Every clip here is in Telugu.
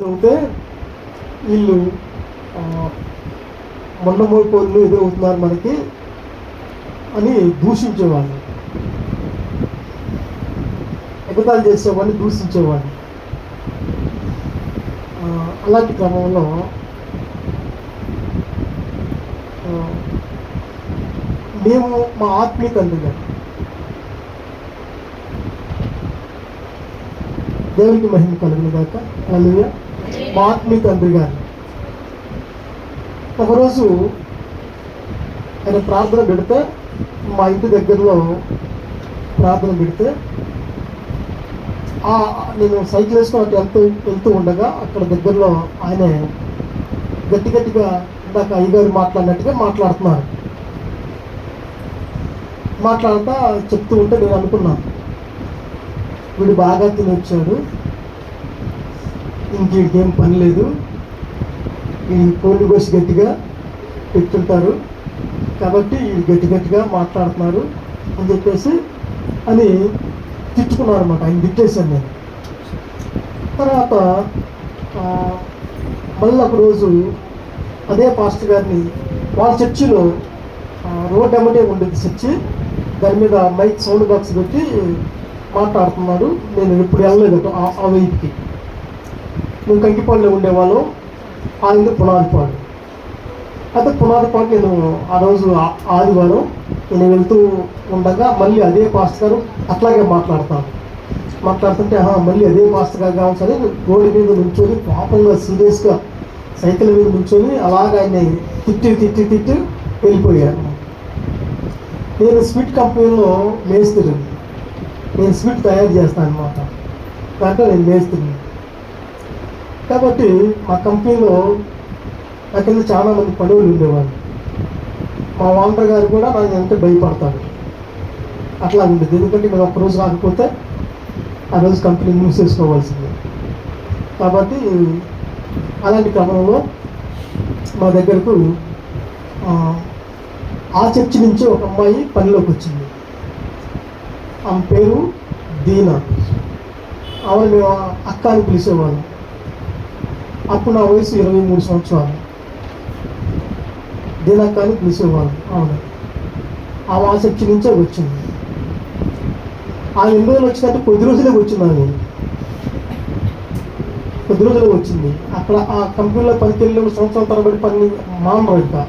అయితే వీళ్ళు మొండమోయిపోళ్ళు ఏదో అవుతున్నారు మనకి అని దూషించేవాళ్ళు, ఎగతాళి చేసేవాడిని, దూషించేవాడిని. అలాంటి క్రమంలో మేము మా ఆత్మీయ తండ్రి గారు, దేవునికి మహిమ కలుగును గాక, హల్లెలూయా. మా ఆత్మీయ తండ్రి గారు ఒకరోజు ఆయన ప్రార్థన పెడితే, మా ఇంటి దగ్గరలో ప్రార్థన పెడితే నేను సైకిల్ వేసుకుని వెళ్తూ ఉండగా అక్కడ దగ్గరలో ఆయన గట్టిగా ఇందాక అయ్యగారు మాట్లాడినట్టుగా మాట్లాడుతూ చెప్తూ ఉంటే నేను అనుకున్నాను, వీడు బాగా తినొచ్చాడు, ఇంకేం పని లేదు, ఈ కోళ్ళు కోసి గట్టిగా పెట్టుకుంటారు కాబట్టి గట్టిగా మాట్లాడుతున్నారు అని చెప్పేసి అని తిట్టుకున్నారు అనమాట. ఆయన తిట్టేశాను నేను. తర్వాత మళ్ళీ ఒక రోజు అదే పాస్టర్ గారిని వాళ్ళ చర్చిలో రోడ్ ఎమ్మటే ఉండేది చర్చి, దాని మీద మైక్ సౌండ్ బాక్స్ పెట్టి మాట్లాడుతున్నాడు. నేను ఎప్పుడు వెళ్ళలేదు ఆ వైపుకి. మేము కంకిపాడులో ఉండేవాళ్ళం, ఆయన పునాదిపాడు. అయితే పునాదిపాడు నేను ఆ రోజు ఆదివారం నేను వెళ్తూ ఉండగా మళ్ళీ అదే పాస్టర్ గారు అట్లాగే మాట్లాడుతుంటే మళ్ళీ అదే పాస్టర్ గారు కావాల్సని రోడ్డు మీద నుంచొని పాపంగా సీరియస్గా సైకిల్ మీద నుంచొని అలాగ ఆయన్ని తిట్టి వెళ్ళిపోయాను. నేను స్వీట్ కంపెనీలో మేస్త్రి, నేను స్వీట్ తయారు చేస్తాను అనమాట. దాంట్లో నేను మేస్త్రి కాబట్టి మా కంపెనీలో నా కింద చాలామంది పనులు ఉండేవాళ్ళు. మా ఓనర్ గారు కూడా నాకు అంటే భయపడతాడు. అట్లా ఉండేది, ఎందుకంటే నేను ఒక్కరోజు రాకపోతే ఆ రోజు కంపెనీ మూసేసుకోవాల్సిందే. కాబట్టి అలాంటి క్రమంలో మా దగ్గరకు ఆ చర్చి నుంచి ఒక అమ్మాయి పనిలోకి వచ్చింది. ఆమె పేరు దీనా. ఆమె మేము అక్క అని పిలిచేవాళ్ళం. అప్పుడు నా వయసు 23 సంవత్సరాలు. దీనక్క అని పిలిచేవాళ్ళం. ఆమె ఆ చర్చి నుంచే వచ్చింది. ఆమె ఎన్ని రోజులు వచ్చిందంటే కొద్ది రోజులే వచ్చింది. కొద్ది రోజులే వచ్చింది. అక్కడ ఆ కంపెనీలో పనికి వెళ్ళిన సంవత్సరం తరబడి పని మానరు, ఇంకా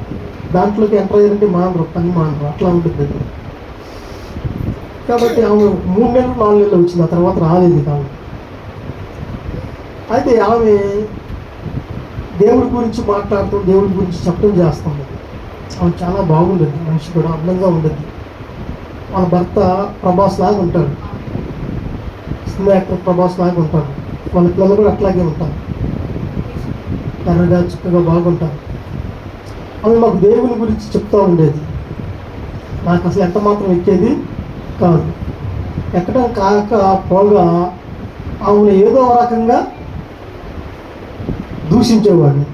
దాంట్లోకి ఎంటర్ అయ్యారంటే పని మానరు, అట్లా ఉంటుంది. కాబట్టి ఆమె 3 నెలలు 4 నెలలు వచ్చింది. ఆ తర్వాత రాలేదు ఆమె. అయితే ఆమె దేవుడి గురించి మాట్లాడుతూ దేవుడి గురించి చెప్పడం చేస్తుంది. ఆమె చాలా బాగుండేది, మనిషి కూడా అందంగా ఉండేది. వాళ్ళ భర్త ప్రభాస్ లాగా ఉంటాడు, సినిమా యాక్టర్ ప్రభాస్ లాగా ఉంటాడు. వాళ్ళ పిల్లలు కూడా అట్లాగే ఉంటారు, ఎర్రగా చిక్కగా బాగుంటారు. ఆమె మాకు దేవుని గురించి చెప్తూ ఉండేది. నాకు అసలు ఎంత మాత్రం ఎక్కేది కాదు. ఎక్కడం కాక పోగా ఆమెను ఏదో రకంగా దూషించేవాడిని.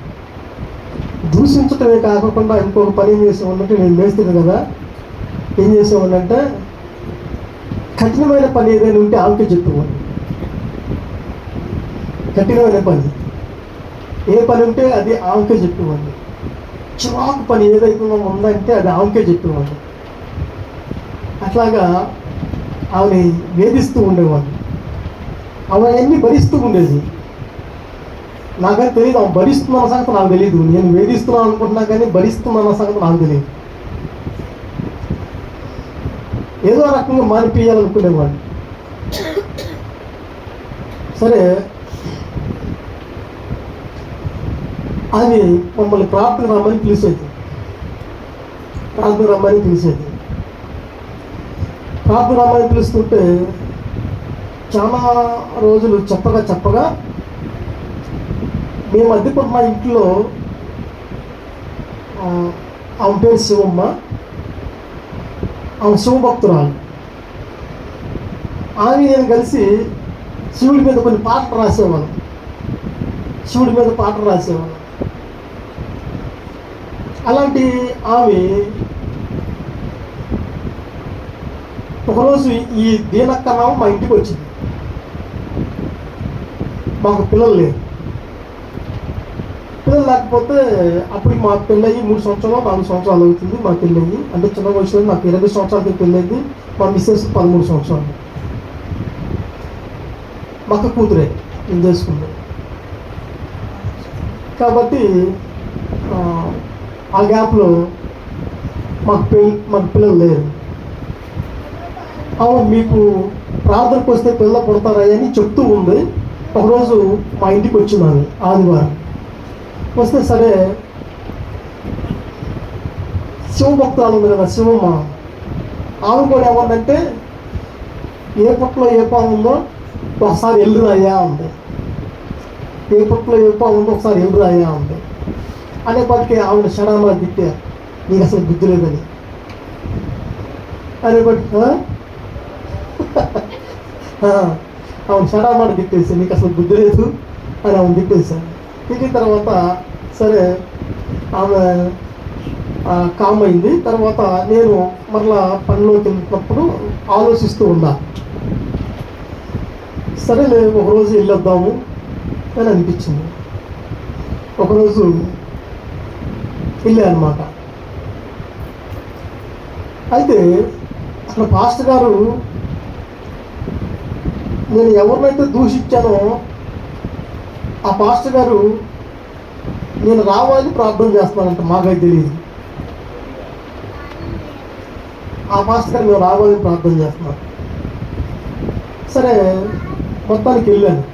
దూషించటమే కాకుండా ఇంకొక పని ఏం చేసేవాడినంటే, నేను మేస్తుంది కదా, ఏం చేసేవాడిని అంటే కఠినమైన పని ఏదైనా ఉంటే ఆమెకే చెప్పేవాడిని. కఠినమైన పని ఏ పని ఉంటే అది ఆమెకే చెప్పేవాడిని. చిరాకు పని ఏదైతే ఉందంటే అది ఆమెకే చెప్పేవాడిని. అట్లాగా ఆమెని వేధిస్తూ ఉండేవాడిని. ఆమె అన్నీ భరిస్తూ ఉండేది. నాకని తెలియదు, ఆమె భరిస్తున్న సంగతి నాకు తెలియదు. నేను వేధిస్తున్నాను అనుకుంటున్నా కానీ భరిస్తున్న సంగతి నాకు తెలియదు. ఏదో రకంగా మానిపించాలనుకునేవాడిని. సరే, అది మమ్మల్ని ప్రార్థన రమ్మని పిలిచేది. ప్రార్థన రమ్మని పిలుస్తుంటే చాలా రోజులు చెప్పగా మేము అద్దెకున్న ఇంట్లో ఆమె పేరు శివమ్మ. ఆమె శివభక్తురాలు. ఆమె నేను కలిసి శివుడి మీద కొన్ని పాటలు రాసేవాళ్ళం. అలాంటి ఆమె ఒకరోజు ఈ దీనక్కనామ మా ఇంటికి వచ్చింది. మాకు పిల్లలు లేరు. కాకపోతే అప్పుడు మా పెళ్ళయి 3 సంవత్సరాలు 4 సంవత్సరాలు అవుతుంది మా పెళ్ళయి. అంటే చిన్న వయసులో నాకు 20 సంవత్సరాలకి పెళ్ళయింది. మా మిస్సెస్ 13 సంవత్సరాలు. మా అక్క కూతురే నేను చేసుకుంది. కాబట్టి ఆ గ్యాప్లో మాకు పిల్లలు లేరు. అవును, మీకు ప్రార్థనకు వస్తే పిల్లలు పుడతారని చెప్తూ ఉంది. ఒకరోజు మా ఇంటికి వచ్చింది ఆదివారం. వస్తే సరే శివభక్తురాలు ఉంది కదా శివమ్మ, ఆమె కూడా ఏమందంటే ఏ పుట్టలో ఏ పాము ఉందో ఒకసారి ఎల్లు అయ్యా ఉంది. ఏ పుట్టలో ఏ పాము ఉందో ఒకసారి ఎల్లు అయ్యా ఉంది అనేప్పటికీ ఆవిడ షడామా తిట్టారు, నీకు అసలు బుద్ధి లేదని. అనేప్పటికీ ఆమె షడామాట తిట్టేసి నీకు అసలు బుద్ధి లేదు అని ఆమె తిట్టేశాను. తిట్టిన తర్వాత సరే ఆమె కామ్ అయింది. తర్వాత నేను మరలా పనిలోకి వెళ్ళినప్పుడు ఆలోచిస్తూ ఉన్నా, సరే నేను ఒకరోజు వెళ్ళొద్దాము అని అనిపించింది. ఒకరోజు వెళ్ళా అనమాట. అయితే అక్కడ పాస్టర్ గారు నేను ఎవరినైతే దూషించానో ఆ పాస్టర్ గారు నేను రావాలని ప్రార్థన చేస్తున్నానంట. మాకైతే తెలియదు. ఆ పాస్టర్ గారు నేను రావాలని ప్రార్థన చేస్తున్నాను. సరే మొత్తానికి వెళ్ళాను.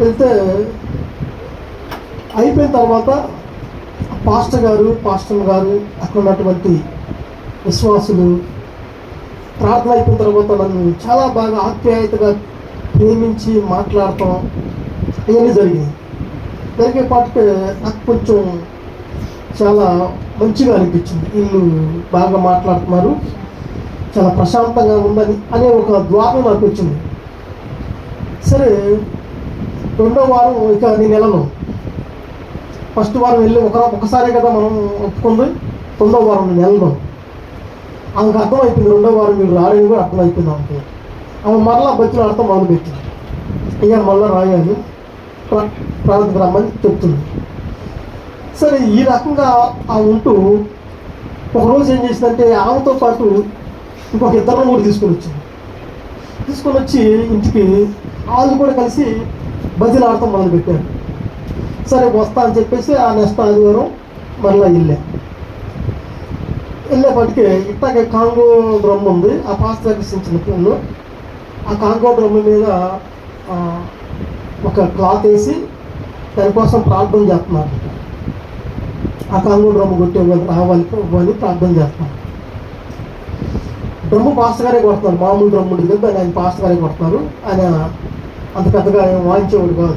వెళ్తే అయిపోయిన తర్వాత పాస్టర్ గారు అక్కడ ఉన్నటువంటి విశ్వాసులు ప్రార్థన అయిపోయిన తర్వాత నన్ను చాలా బాగా ఆప్యాయతగా ప్రేమించి మాట్లాడటం ఇవన్నీ జరిగేపాటికి నాకు కొంచెం చాలా మంచిగా అనిపించింది. వీళ్ళు బాగా మాట్లాడుతున్నారు, చాలా ప్రశాంతంగా ఉందని అనే ఒక ద్వారం నాకు వచ్చింది. సరే రెండో వారం ఇక నేను వెళ్ళను. ఫస్ట్ వారం వెళ్ళి ఒకసారే కదా మనం ఒప్పుకుంది. రెండో వారం నేను వెళ్ళను. ఆమెకు అర్థమైపోయింది. రెండో వారం మీరు రాలేని కూడా అర్థమైపోయింది ఆమెకి. ఆమె మరలా బతులు ఆడతాం మొదలుపెట్టింది. ఇక మళ్ళీ రాయాలి ప్రార్థనకు రమ్మని చెప్తుంది. సరే ఈ రకంగా ఆమె ఉంటూ ఒకరోజు ఏం చేసిందంటే ఆమెతో పాటు ఇంకొక ఇద్దరు కూడా తీసుకొని వచ్చి ఇంటికి వాళ్ళు కూడా కలిసి బజ్జీలు ఆడతాం మొదలుపెట్టారు. సరే వస్తా అని చెప్పేసి ఆ నెక్స్ట్ ఆదివారం మరలా వెళ్ళేపటికి ఇట్లాగే కాంగో డ్రమ్ ఉంది. ఆ పాస్టర్ చిన్న పిల్లలు ఆ కాంగో డ్రమ్ మీద ఒక క్లాత్ వేసి దానికోసం ప్రార్థన చేస్తున్నారు. ఆ కాంగో డ్రమ్ కొట్టే రావాలి ప్రార్థన చేస్తున్నారు. డ్రమ్ము పాస్టర్ గారే కొడుతున్నారు. మామూలు డ్రమ్ము ఉంటుంది కదా, దాన్ని ఆయన పాస్టర్ గారే కొడుతున్నారు. ఆయన అంత పెద్దగా వాయించేవాడు కాదు.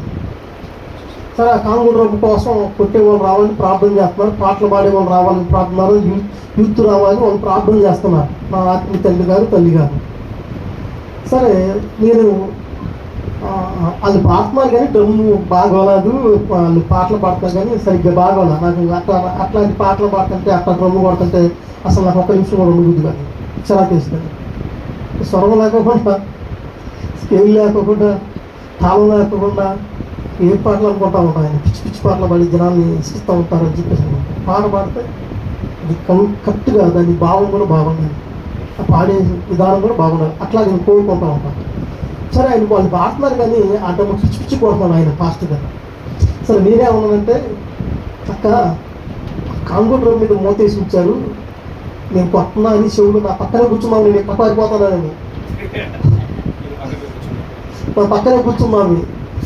సరే ఆ కాంగో డ్రమ్ కోసం కొట్టేవాళ్ళు రావాలని ప్రార్థన చేస్తున్నారు. పాటలు పాడేవాళ్ళు రావాలని ప్రార్థన, యూత్ రావాలని వాళ్ళు ప్రార్థన చేస్తున్నారు. మా ఆత్మీయ తల్లి గారు. సరే నేను వాళ్ళు పాడుతున్నారు కానీ డ్రమ్ము బాగోలేదు. వాళ్ళు పాటలు పాడుతున్నారు కానీ సరిగ్గా బాగోలేదు. నాకు అట్లాంటి పాటలు పాడుతుంటే అట్లా డ్రమ్ము కొడుతుంటే అసలు నాకు 1 నిమిషం కూడా ఉండబుద్ది కాదు. చిరాకేస్తుంది. స్వరం లేకోకుండా, స్కేల్ లేకోకుండా, తాళం లేకోకుండా ఏ పాటలు అనుకుంటా ఉంటాను. ఆయన పిచ్చి పాటలు పాడి జనాన్ని ఇస్తూ ఉంటారని చెప్పేసి పాట పాడితే అది కరెక్ట్గా దాని భావం కూడా బాగుండాలి, ఆ పాడే విధానం కూడా బాగుండాలి. అట్లా నేను కోరుకుంటూ ఉంటాను. సరే ఆయన వాళ్ళు పాడుతున్నారు కానీ ఆ డమ్ము పిచ్చి కొడుతున్నాను ఆయన పాస్టర్ గారు. సరే నేనేమన్నానంటే అక్క కాంగో డ్రమ్ మీద మోతేసి ఉంచారు, నేను కొట్టున్నా అని చెవులు నా పక్కనే కూర్చున్నాను, నేను ఎక్కడ పారిపోతానని నా పక్కనే కూర్చున్నాను,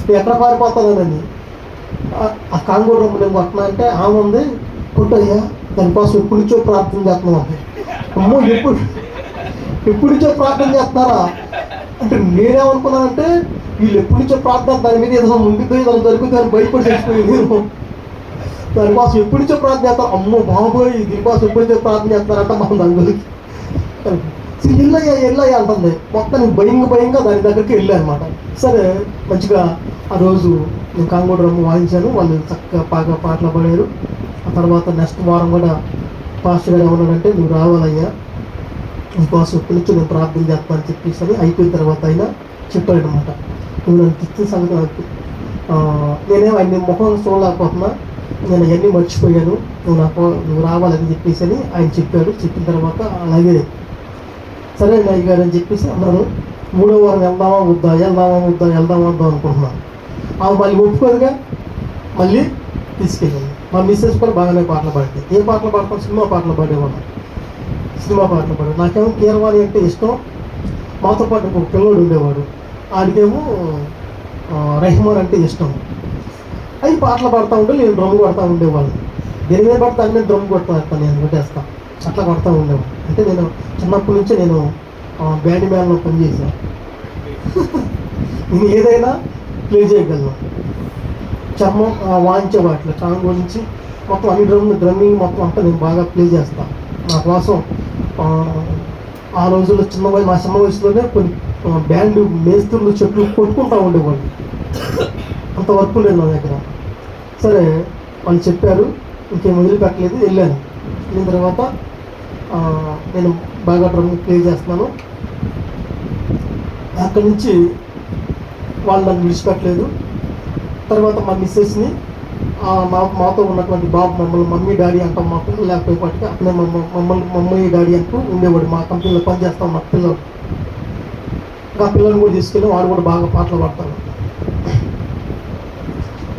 నేను ఎక్కడ పారిపోతానని. ఆ కాంగో డ్రమ్ నేను కొట్టున్నా అంటే ఆమె ఉంది కొట్టయ్యా దానికోసం ఎప్పటి నుంచో ప్రార్థన చేస్తున్నాం. అమ్మో ఎప్పటి నుంచో ప్రార్థన చేస్తున్నారా అంటే నేనేమనుకున్నానంటే వీళ్ళు ఎప్పటి నుంచో ప్రార్థన దాని మీద ఏదో ఉండిద్దో ఏదో జరుగుతుంది అని భయపడి చచ్చిపోయింది. నేను దానికోసం ఎప్పటి నుంచో ప్రార్థన చేస్తారు. అమ్మో బాబోయ్ దీనికోసం ఎప్పటి నుంచో ప్రార్థన చేస్తారంట మనం దాని గురించి ఎల్లయ్యా అంటుంది. మొత్తం భయంగా దాని దగ్గరికి వెళ్ళా అనమాట. సరే మంచిగా ఆ రోజు నేను కాంగో డ్రమ్ వాయించాను. వాళ్ళు చక్కగా బాగా పాటలు పాడారు. ఆ తర్వాత నెక్స్ట్ వారం కూడా పాస్టర్ గారు ఏమన్నాడంటే నువ్వు రావాలయ్యా నీకోసం ఎప్పటి నుంచి నేను ప్రార్థన చేస్తానని చెప్పేసి అయిపోయిన తర్వాత అయినా చెప్పాడు అనమాట. నువ్వు నన్ను తిట్టిన సంగతి నాకు నేనేమో ఆయన ముఖం చూడలేకపోతున్నా, నేను అవన్నీ మర్చిపోయాను, నువ్వు రావాలని చెప్పేసి అని ఆయన చెప్పాడు. చెప్పిన తర్వాత అలాగే సరే అయ్యగారు అని చెప్పేసి అన్నాను. 3వ వారం వెళ్దామా వద్దా అనుకుంటున్నాను. ఆమె మళ్ళీ ఒప్పుకోదుగా, మళ్ళీ తీసుకెళ్ళింది. మా మిస్సెస్ కూడా బాగానే పాటలు పాడింది. ఏ పాటలు పాడతాం? సినిమా పాటలు పాడేవాళ్ళం. నాకేమో కీరవాణి అంటే ఇష్టం. మాతో పాటు ఒక పిల్లోడు ఉండేవాడు, ఆడికేమో రెహమాన్ అంటే ఇష్టం. అవి పాటలు పాడుతూ ఉంటే నేను డ్రమ్ కొడతా ఉండేవాళ్ళు. దేని మీద పడితే దాని మీద డ్రమ్ కొడతా, నేను కొట్టేస్తాను, అట్లా కొడతా ఉండేవాడు. అంటే నేను చిన్నప్పటి నుంచే నేను బ్యాండ్ మ్యాన్లో పనిచేశాను. నేను ఏదైనా ప్లే చేయగలను. చర్మం వాయించే వాటిలో కాంగో నుంచి మొత్తం అన్ని డ్రమ్మింగ్ మొత్తం అంతా నేను బాగా ప్లే చేస్తాను. నా కోసం ఆ రోజుల్లో మా చిన్న వయసులోనే కొన్ని బ్యాండ్ మేస్త్రులు చెట్లు కొట్టుకుంటూ ఉండేవాళ్ళు. అంత వర్క్ లేదు నా దగ్గర. సరే వాళ్ళు చెప్పారు, ఇంకేం వదిలిపెట్టలేదు. వెళ్ళిన తర్వాత నేను బాగా డ్రమ్ ప్లే చేస్తున్నాను. అక్కడి నుంచి వాళ్ళు నన్ను విడిచిపెట్టలేదు. తర్వాత మా మిస్సెస్ని మాతో ఉన్నటువంటి బాబు మమ్మీ డాడీ అంటాం. మా పిల్లలు లేకపోయేపాటికి అక్కడే మమ్మీ డాడీ అంటూ ఉండేవాడు. మా కంపెనీలో పనిచేస్తాం మా పిల్లలు. ఇంకా పిల్లల్ని కూడా తీసుకెళ్ళి వాడు కూడా బాగా పాటలు పాడతాడు.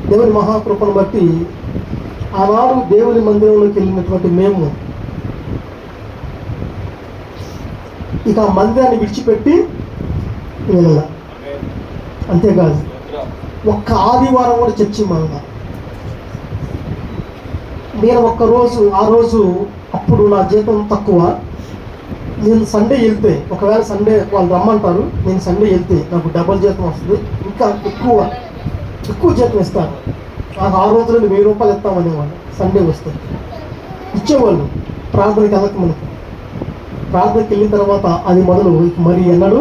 దేవుని మహాకృపను బట్టి ఆనాడు దేవుని మందిరంలోకి వెళ్ళినటువంటి మేము ఇక ఆ మందిరాన్ని విడిచిపెట్టి వెళ్ళాల. అంతేకాదు, ఒక్క ఆదివారం కూడా చర్చి మాగా. నేను ఆ రోజు అప్పుడు నా జీతం తక్కువ. నేను సండే వెళ్తే, ఒకవేళ సండే వాళ్ళు రమ్మంటారు, నేను సండే వెళ్తే నాకు డబల్ జీతం వస్తుంది, ఇంకా ఎక్కువ జీతం ఇస్తారు. నాకు ఆ రోజుల్లో 1000 రూపాయలు ఇస్తామనేవాళ్ళు. సండే వస్తే ఇచ్చేవాళ్ళు. ప్రార్థనకి వెళ్ళక మనకి, ప్రార్థనకి వెళ్ళిన తర్వాత అది మొదలు మరి ఎన్నడూ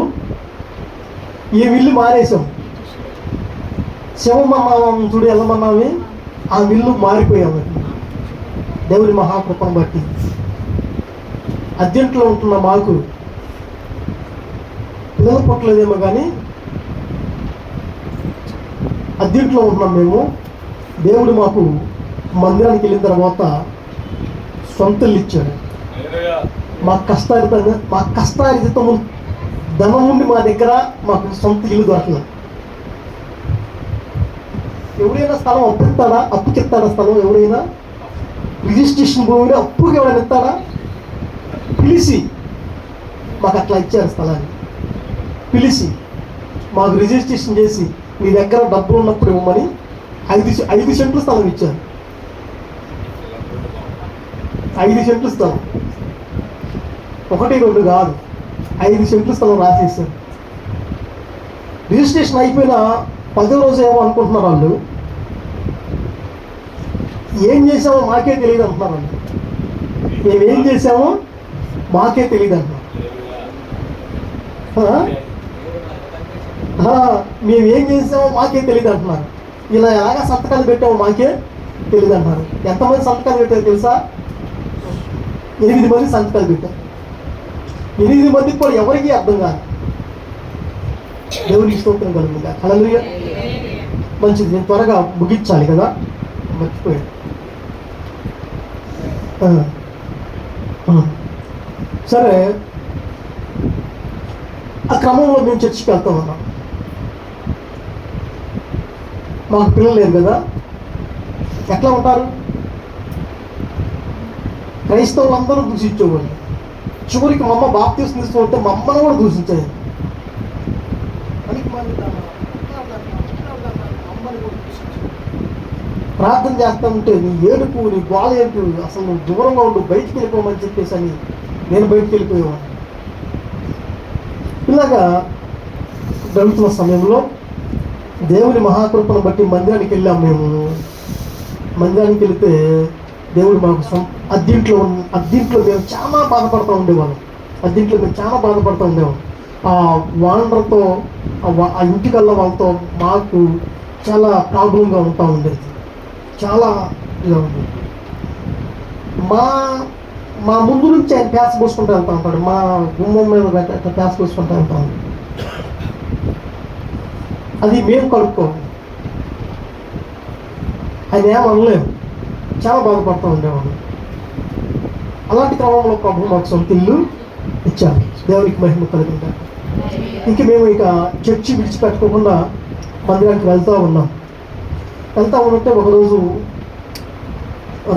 ఈ విల్లు మానేసాం. శివమన్నామం చూడు వెళ్ళమన్నామే, ఆ విల్లు మారిపోయాము. దేవుని మహాకృపను బట్టి అద్దెంట్లో ఉంటున్న మాకు పిల్లలు పుట్టలేదేమో కానీ అద్దెంట్లో ఉంటున్నాం మేము. దేవుడు మాకు మందిరానికి వెళ్ళిన తర్వాత సొంత ఇల్లు ఇచ్చాడు. మా కష్టార్జితము ధనం ఉండి మా దగ్గర మాకు సొంత ఇల్లు దొరకలేదు. ఎవరైనా స్థలం అప్పుకిస్తాడా స్థలం? ఎవరైనా రిజిస్ట్రేషన్ భూమిని అప్పుకి ఎవరైనా ఇస్తాడా? పిలిచి మాకు అట్లా ఇచ్చారు స్థలాన్ని. పిలిచి మాకు రిజిస్ట్రేషన్ చేసి మీ దగ్గర డబ్బులు ఉన్నప్పుడు ఇవ్వమని 5 సెంట్లు స్థలం ఇచ్చారు. 5 సెంట్లు స్థలం, 1, 2 కాదు, 5 సెంట్లు స్థలం రాసేసారు. రిజిస్ట్రేషన్ అయిపోయిన 10వ రోజు ఏమో అనుకుంటున్నారు వాళ్ళు, ఏం చేసామో మాకే తెలియదు అంటున్నారు వాళ్ళు. మేమేం చేసామో మాకే తెలియదు అంటున్నారు. మేమేం చేసామో మాకే తెలియదు అంటున్నారు. ఇలా ఎలాగా సంతకాలు పెట్టామో మాకే తెలియదు అంటున్నారు. ఎంతమంది సంతకాలు పెట్టారు తెలుసా? 8 మంది సంతకాలు పెట్టారు. 8 మందికి కూడా ఎవరికీ అర్థం కాదు. దేవునికి స్తోత్రం కలుగుతుందా? హల్లెలూయా. మంచిది, నేను త్వరగా ముగించాలి కదా, మర్చిపోయాను. సరే, ఆ క్రమంలో మేము చర్చికి వెళ్తా ఉన్నాం. మాకు పిల్లలు లేరు కదా, ఎట్లా ఉంటారు? క్రైస్తవులు అందరూ దూషించేవాళ్ళు. చివరికి మా అమ్మ బాప్తీసం తీసుకుంటే మా అమ్మను కూడా దూషించేది. ప్రార్థన చేస్తూ ఉంటే నీ ఏడుపు, నీ గోళ ఏంటి, అసలు నువ్వు దూరంగా ఉండు, బయటికి వెళ్ళిపోమని చెప్పేసి అని నేను బయటికి వెళ్ళిపోయేవాడిని. ఇలాగా జరుగుతున్న సమయంలో దేవుని మహాకృపను బట్టి మందిరానికి వెళ్ళాం. మేము మందిరానికి వెళితే దేవుడు మాకు అద్దీంట్లో మేము చాలా బాధపడుతూ ఉండేవాళ్ళం. ఆ వానర్తో ఆ ఇంటికల్లా వాళ్ళతో మాకు చాలా ప్రాబ్లంగా ఉంటా ఉండేది. చాలా ఇలా ఉండేది. మా ముందు నుంచి ఆయన ప్యాస్ పోసుకుంటూ వెళ్తూ ఉంటాడు. మా గుమ్మం మీద ప్యాస్ పోసుకుంటూ వెళ్తా ఉంటాడు. అది మేము కడుక్కోవాలి. ఆయన ఏమనలేము, చాలా బాధపడుతూ ఉండేవాడు. అలాంటి క్రమంలో ప్రభు మాకు సొంత ఇల్లు ఇచ్చారు. దేవునికి మహిమ కలుగుతారు. ఇంక మేము చర్చి విడిచిపెట్టుకోకుండా మందిరానికి వెళ్తూ ఉన్నాం. ఉంటే ఒకరోజు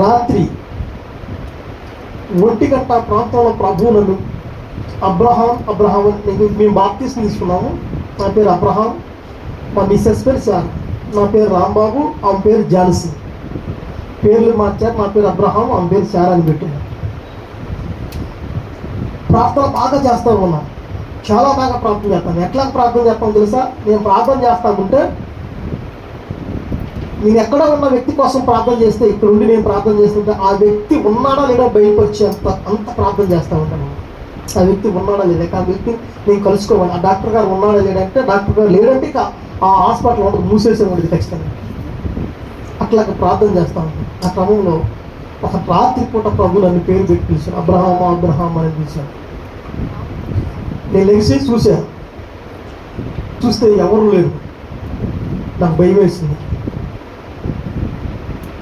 రాత్రి 1 గంట ప్రాంతంలో ప్రభు నన్ను అబ్రహాం మేము బాప్తిస్మం తీసుకున్నాము. నా పేరు అబ్రహాం, మా మిస్సెస్ పేరు సార్, నా పేరు రాంబాబు, ఆమె పేరు జాన్సీ. పేర్లు మార్చారు. నా పేరు అబ్రహాం, ఆమె పేరు సార్ అని పెట్టారు. ప్రార్థన బాగా చేస్తూ ఉన్నాం, చాలా బాగా ప్రార్థన చేస్తాను. ఎట్లా ప్రార్థన చేస్తాను తెలుసా? నేను ప్రార్థన చేస్తానుంటే నేను ఎక్కడ ఉన్న వ్యక్తి కోసం ప్రార్థన చేస్తే, ఇక్కడ ఉండి నేను ప్రార్థన చేస్తుంటే ఆ వ్యక్తి ఉన్నాడా లేదా బయటకు వచ్చి అంత ప్రార్థన చేస్తూ ఉంటాను. ఆ వ్యక్తి ఉన్నాడా లేదా, ఆ వ్యక్తి నేను కలుసుకోవాలి. ఆ డాక్టర్ గారు ఉన్నాడా లేదంటే, డాక్టర్ గారు లేదంటే ఇక ఆ హాస్పిటల్ ఉండదు, మూసేసే ఉండేది ఖచ్చితంగా. అట్లాగా ప్రార్థన చేస్తూ ఉంటాను. ఆ క్రమంలో ఒక రాత్రి పూట ప్రభు నన్ను పేరు పెట్టి పిలిచాను, అబ్రహాం అని పిలిచాను. నేను లెగిసి చూస్తే ఎవరు లేరు. నాకు భయం వేసింది,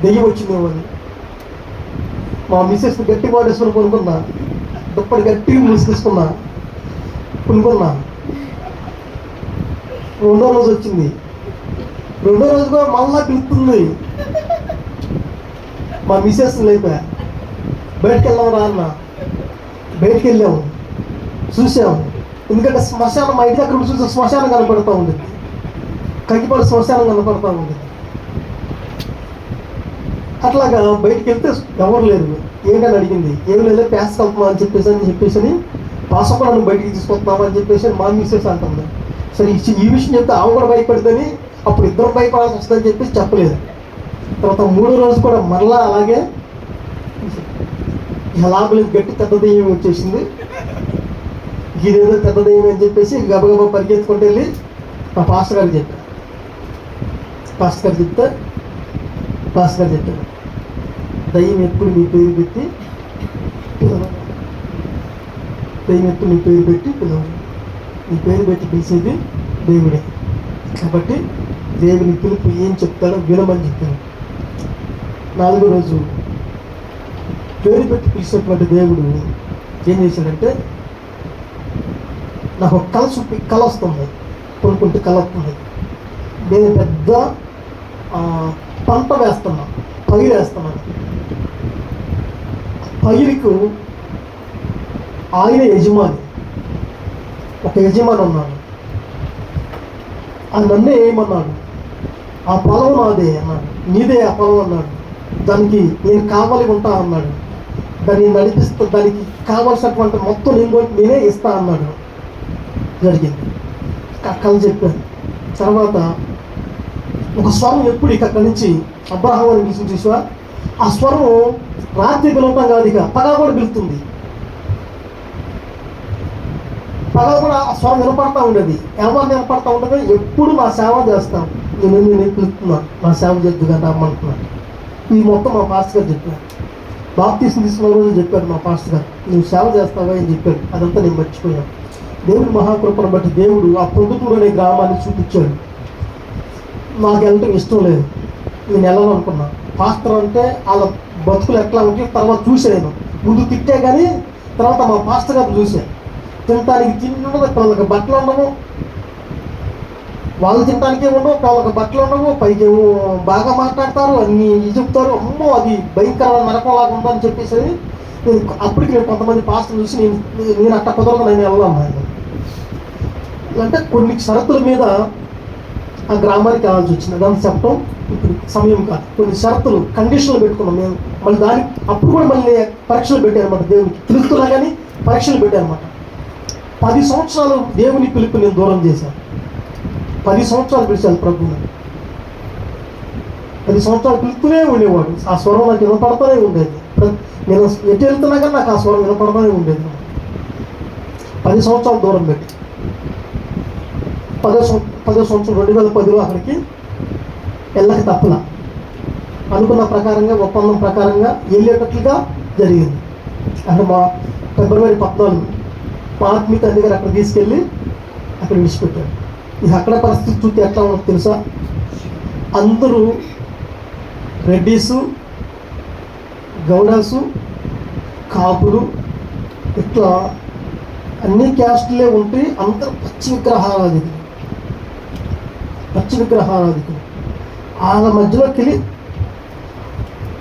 దెయ్యం వచ్చిందేమో అని. మా మిస్సెస్ గట్టి పాడేసుకుని కొనుక్కున్నా, దుప్పటి గట్టిగా మూసుకొసుకున్నా, కొనుక్కున్నా. 2వ రోజు వచ్చింది. 2వ రోజు కూడా మళ్ళా పిలుస్తుంది. మా మిస్సెస్ లేపా, బయటకు వెళ్ళాము రా అన్న. బయటకు వెళ్ళాము, చూసాము. ఎందుకంటే శ్మశానం, మా ఇంటి దగ్గర చూస్తే శ్మశానం కనపడుతూ ఉండేది, కంకిపాడు శ్మశానం కనపడుతూ ఉండేది. అట్లాగా బయటికి వెళ్తే ఎవరు లేరు. ఏంటని అడిగింది. ఏం లేదు, ప్యాస్ కలుపుతున్నాం అని చెప్పేసి పాసం కూడా నువ్వు బయటికి తీసుకొస్తున్నావు అని చెప్పేసి మా మిస్సెస్ అంటుంది. సరే ఈ విషయం చెప్తే ఆమె కూడా భయపడుతుంది, అప్పుడు ఇద్దరు భయపడాల్సి వస్తుందని చెప్పేసి చెప్పలేదు. తర్వాత 3వ రోజు కూడా మరలా అలాగే లాభం గట్టి పెద్ద దెయ్యం వచ్చేసింది. ఇదేదో పెద్ద దెయ్యం అని చెప్పేసి గబగబా పరిగెత్తుకుంటూ వెళ్ళి మా పాస్టర్ గారికి చెప్పాను. పాస్టర్ గారు చెప్పారు, దయ్యం ఎప్పుడు నీ పేరు పెట్టి పిలవాలి, దయ్యం ఎప్పుడు నీ పేరు పెట్టి పిలవాలి, నీ పేరు పెట్టి పిలిచేది దేవుడే. కాబట్టి దేవుని పిలుపు ఏం చెప్తాడో వినమని చెప్పాను. 4వ రోజు పేరు పెట్టి పిలిచినటువంటి దేవుడు ఏం చేశాడంటే, నాకు ఒక కళ వస్తుంది, కొనుక్కుంటే కళ వస్తుంది. నేను పెద్ద పంట వేస్తున్నాను, పైరు వేస్తున్నాను. పైరుకు ఆయన యజమాని, ఒక యజమాని ఉన్నాడు. ఆ నన్నే ఏమన్నాడు, ఆ పొలం నాదే అన్నాడు. నీదే ఆ పొలం అన్నాడు. దానికి నేను కావాలి ఉంటా అన్నాడు. దాన్ని నడిపిస్తా, దానికి కావాల్సినటువంటి మొత్తం నేనే ఇస్తా అన్నాడు. జరిగింది. కళ్ళు చెప్పాను. తర్వాత ఒక స్వరం ఎప్పుడు అక్కడి నుంచి అబ్రహాం అని పిలిచి చూసా, ఆ స్వరం రాత్రి పిలవటం కాదు, ఇక పగల కూడా పిలుస్తుంది. పగల కూడా ఆ స్వరం వినపడతా ఉండేది. ఎవరు వినపడతా ఉండదు, ఎప్పుడు నా సేవ చేస్తాను, నేను పిలుస్తున్నాను, నా సేవ చేద్దు కదా అమ్మంటున్నాను. ఈ మొత్తం మా పాస్టర్ గారు చెప్పారు. బాప్తిస్మం తీసుకున్న రోజు చెప్పాడు మా పాస్టర్ గారు, నువ్వు సేవ చేస్తావా అని చెప్పాడు. అదంతా నేను మర్చిపోయాను. దేవుడి మహాకృపను బట్టి దేవుడు ఆ పొద్దుటూరు అనే గ్రామాన్ని చూపించాడు. నాకు వెళ్ళటం ఇష్టం లేదు, నేను వెళ్ళాలనుకున్నా. పాస్టర్ అంటే వాళ్ళ బతుకులు ఎట్లా ఉంటే తర్వాత చూసాను. ముందు తిట్టే కానీ తర్వాత మా పాస్టర్ గారు చూశాను. తినటానికి తిండి ఉండదు, వాళ్ళకి బట్టలు ఉండవు, వాళ్ళు తినటానికే ఉండవు, వాళ్ళకి బట్టలు ఉండవు, పైకి బాగా మాట్లాడతారు, అన్నీ చెప్తారు. అమ్మో అది భయంకరమైన నరకంలాగా ఉందని చెప్పేసి అప్పటికి నేను కొంతమంది పాస్టర్ చూసి నేను అట్ట కుదరదు, నేను వెళ్ళాను. అంటే కొన్ని షరతుల మీద ఆ గ్రామానికి వెళ్ళాల్సి వచ్చింది. దాన్ని చెప్పడం ఇప్పుడు సమయం కాదు. కొన్ని షరతులు, కండిషన్లు పెట్టుకున్నాం మేము. మళ్ళీ దానికి అప్పుడు కూడా మళ్ళీ పరీక్షలు పెట్టారనమాట. దేవునికి పిలుస్తున్నా కానీ పరీక్షలు పెట్టారనమాట. 10 సంవత్సరాలు దేవుని పిలుపు నేను దూరం చేశాను. 10 సంవత్సరాలు పిలిచాను ప్రభువుని. 10 సంవత్సరాలు పిలుస్తూనే ఉండేవాడు. ఆ స్వరం నాకు వినపడుతూనే ఉండేది. నేను ఎటు వెళ్తున్నా కానీ నాకు ఆ స్వరం వినపడుతూనే ఉండేది. 10 సంవత్సరాలు దూరం పెట్టి 10వ సంవత్సరం 2010లో అక్కడికి వెళ్ళక తప్పలా. అనుకున్న ప్రకారంగా, ఒప్పందం ప్రకారంగా వెళ్ళేటట్లుగా జరిగింది. అక్కడ మా ఫిబ్రవరి 14 మా ఆత్మీయ తండ్రి గారు అక్కడ తీసుకెళ్ళి అక్కడ విడిచిపెట్టారు. ఇది అక్కడ పరిస్థితి చూస్తే ఎట్లా ఉన్నది తెలుసా? అందరూ రెడ్డీసు, గౌడాసు, కాపులు, ఇట్లా అన్ని క్యాస్టులే ఉంటే అందరూ పచ్చి విగ్రహారాధికులు. వాళ్ళ మధ్యలోకి వెళ్ళి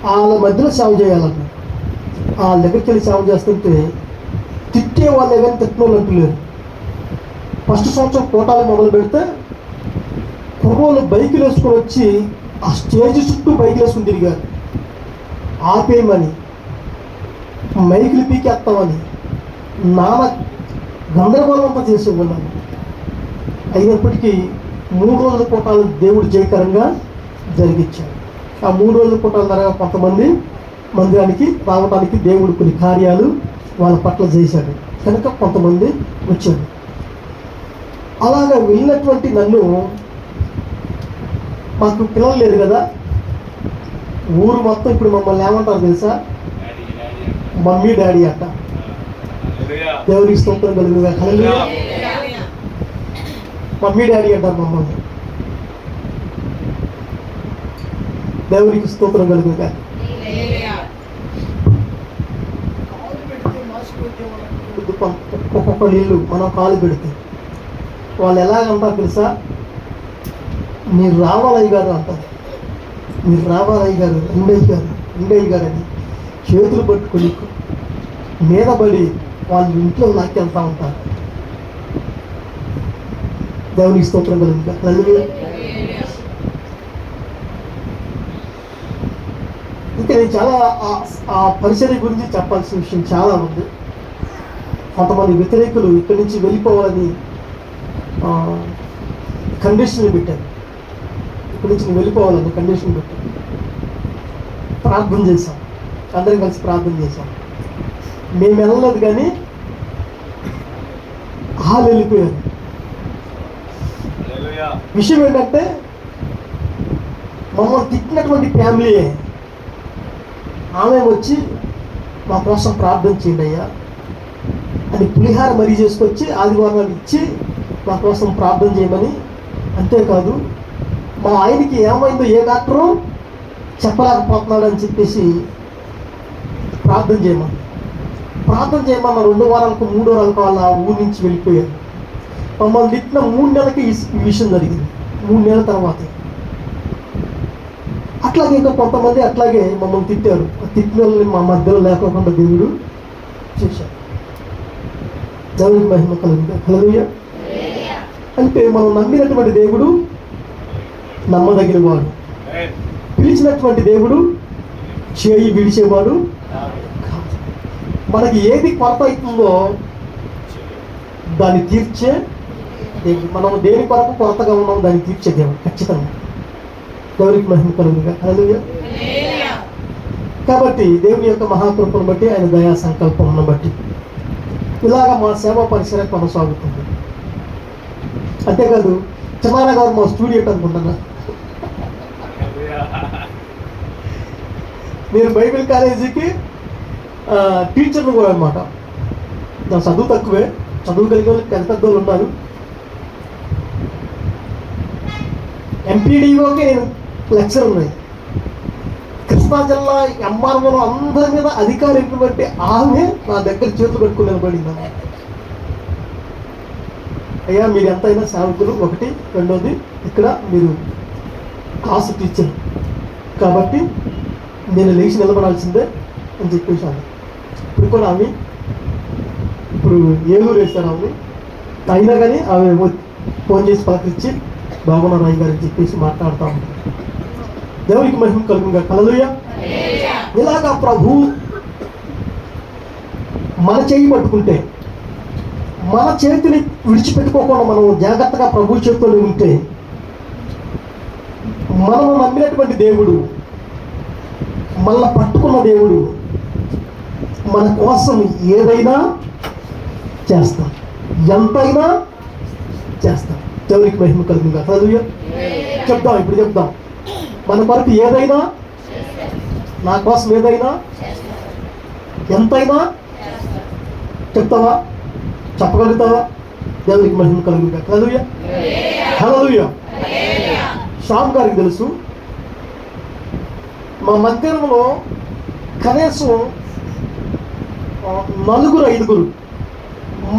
వాళ్ళ మధ్యలో సేవ చేయాలన్న. వాళ్ళ దగ్గరికి వెళ్ళి సేవ చేస్తుంటే తిట్టే వాళ్ళే కానీ తిట్టిన వాళ్ళు అంటూ లేరు. ఫస్ట్ సంవత్సరం కోటాలు మొదలు పెడితే కుర్రోళ్ళు బైకులు వేసుకొని వచ్చి ఆ స్టేజ్ చుట్టూ బైకులు వేసుకుని తిరిగారు. ఆపేయమని, మైకులు పీకేస్తామని నాన్న గందరగోళం అంతా చేసేవాళ్ళని. అయినప్పటికీ 3 రోజుల కోటాలు దేవుడు జయకరంగా జరిగించాడు. ఆ 3 రోజుల కోటాల ద్వారా కొంతమంది మందిరానికి రావడానికి దేవుడు కొన్ని కార్యాలు వాళ్ళ పట్ల చేశాడు కనుక కొంతమంది వచ్చాడు. అలాగా వెళ్ళినటువంటి నన్ను, మాకు పిల్లలు లేరు కదా, ఊరు మొత్తం ఇప్పుడు మమ్మల్ని ఏమంటారు తెలుసా? మమ్మీ డాడీ అట్ట. దేవునికి స్తోత్రం కలుగుగా. మమ్మీ డాడీ అంటారు మమ్మల్ని. దేవునికి స్తోత్రం కలుగుగా. ఒక్కొక్క నీళ్ళు మనం కాలు పెడితే వాళ్ళు ఎలాగంటారు తెలుసా? మీరు రావాలయ్య గారు అంటారు. మీరు రావాలయ్య గారు, ఇండయ్య గారు అని చేతులు పట్టుకొని మీద పడి వాళ్ళ ఇంట్లో లాక్కెళ్తా ఉంటారు. దేవునికి స్తోత్రం కలుగుగా. ఇంకా నేను చాలా ఆ పరిచర్య గురించి చెప్పాల్సిన విషయం చాలా ఉంది. కొంతమంది వ్యతిరేకులు ఇక్కడి నుంచి వెళ్ళిపోవాలని కండిషన్లు పెట్టారు. ఇక్కడి నుంచి వెళ్ళిపోవాలని కండిషన్ పెట్టారు. ప్రార్థన చేశాం, అందరం కలిసి ప్రార్థన చేశాం. మేము వెళ్ళలేదు కానీ వాళ్ళు వెళ్ళిపోయారు. విషయం ఏంటంటే మమ్మల్ని తిట్టినటువంటి ఫ్యామిలీయే ఆమె వచ్చి మా కోసం ప్రార్థన చేయండి అయ్యా అని పులిహార మరీ చేసుకొచ్చి ఆదివారాలు ఇచ్చి మా కోసం ప్రార్థన చేయమని. అంతేకాదు మా ఆయనకి ఏమైందో ఏ డాక్టరు చెప్పలేకపోతున్నాడు అని చెప్పేసి ప్రార్థన చేయమని 2 వారాలకు 3 వారాలకు వాళ్ళ ఊరి నుంచి వెళ్ళిపోయారు. మమ్మల్ని తిట్టిన 3 నెలలకి ఈ విషయం జరిగింది. 3 నెలల తర్వాత అట్లాగే ఇంకా కొంతమంది అట్లాగే మమ్మల్ని తిట్టారు. తిట్టిన వాళ్ళని మా మధ్యలో లేకోకుండా దేవుడు చేశాడు. దేవుడికి మహిమ కలుగుగా. అంటే మనం నమ్మినటువంటి దేవుడు నమ్మదగిన వాడు. పిలిచినటువంటి దేవుడు చేయి విడిచేవాడు కాదు. మనకి ఏది కొరత అవుతుందో దాన్ని తీర్చే దేవుడు. మనం దేని కొరకు కొరతగా ఉన్నాం దాన్ని తీర్చే దేవుడు ఖచ్చితంగా. దేవుడికి మహిమ కలుగుగా. హల్లెలూయా. కాబట్టి దేవుని యొక్క మహాకృపను బట్టి, ఆయన దయా సంకల్పమును బట్టి ఇలాగ మా సేవా పరిసర కొనసాగుతుంది. అంతేకాదు చిన్నారా గారు మా స్టూడియో అనుకుంటున్నా. నేను బైబిల్ కాలేజీకి టీచర్లు కూడా అనమాట. నా చదువు తక్కువే, చదువు కలిగే వాళ్ళు పెద్ద పెద్దోళ్ళు ఉన్నారు. ఎంపీడీఓకి నేను లెక్చర్ ఉన్నాయి. కృష్ణా జిల్లా ఎంఆర్ఓలో అందరి మీద అధికారం బట్టి ఆమె నా దగ్గర చేతులు పెట్టుకుని నిలబడింది. అయ్యా మీరు ఎంతైనా సేవకులు, ఒకటి. రెండోది ఇక్కడ మీరు క్లాసు టీచర్ కాబట్టి నేను లేచి నిలబడాల్సిందే అని చెప్పేసాను. ఇప్పుడు కూడా ఆమె ఏలూరు వేశారు ఆమె. అయినా కానీ ఆమె ఫోన్ చేసి పలకరించి బాగున్నారు రాయి గారు అని చెప్పేసి మాట్లాడుతూ ఉంటారు. దేవునికి మహిమ కలుగుగా. హల్లెలూయా. ఇలాగా ప్రభు మన చేయి పట్టుకుంటే, మన చేతిని విడిచిపెట్టుకోకుండా మనం జాగ్రత్తగా ప్రభు చేతిలో ఉంటే, మనము నమ్మినటువంటి దేవుడు, మనల్ని పట్టుకున్న దేవుడు మన కోసం ఏదైనా చేస్తాం, ఎంతైనా చేస్తాం. దేవునికి మహిమ కలుగుగా. హల్లెలూయా. చెప్దాం, ఇప్పుడు చెప్దాం. మన కొరకు ఏదైనా, నా కోసం ఏదైనా, ఎంతైనా చెప్తావా? చెప్పగలుగుతావా? దేవునికి మహిమ కలుగుగా. హల్లెలూయా. హల్లెలూయా. శ్యామ్ గారికి తెలుసు, మా మందిరంలో కనీసం 4-5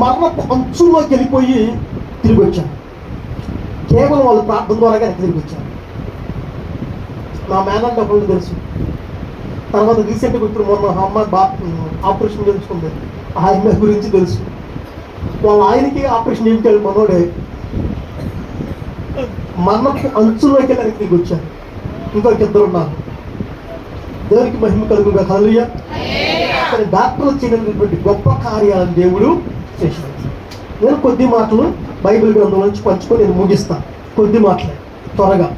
మరణపు అంచుల్లోకి వెళ్ళిపోయి తిరిగి వచ్చాను. కేవలం వాళ్ళు ప్రార్థన ద్వారాగా తిరిగి వచ్చాను. నా మేనల్ ఒకళ్ళు తెలుసు. తర్వాత రీసెంట్గా ఇప్పుడు మొన్న అమ్మ ఆపరేషన్ చేయించుకుంది, ఆయన గురించి తెలుసు. వాళ్ళ ఆయనకి ఆపరేషన్ చేయించాడు మనోడే. మరణపు అంచుల్లోకి వెళ్ళి తిరిగి వచ్చాను. ఇంకొక 2 ఉన్నారు. దేవునికి మహిమ కలుగుగా. హల్లెలూయా. డాక్టర్లు చేయనటువంటి గొప్ప కార్యాలను దేవుడు చేశాడు. నేను కొద్ది మాటలు బైబిల్ గ్రంథం నుంచి పంచుకొని నేను ముగిస్తాను. కొద్ది మాటలే త్వరగా.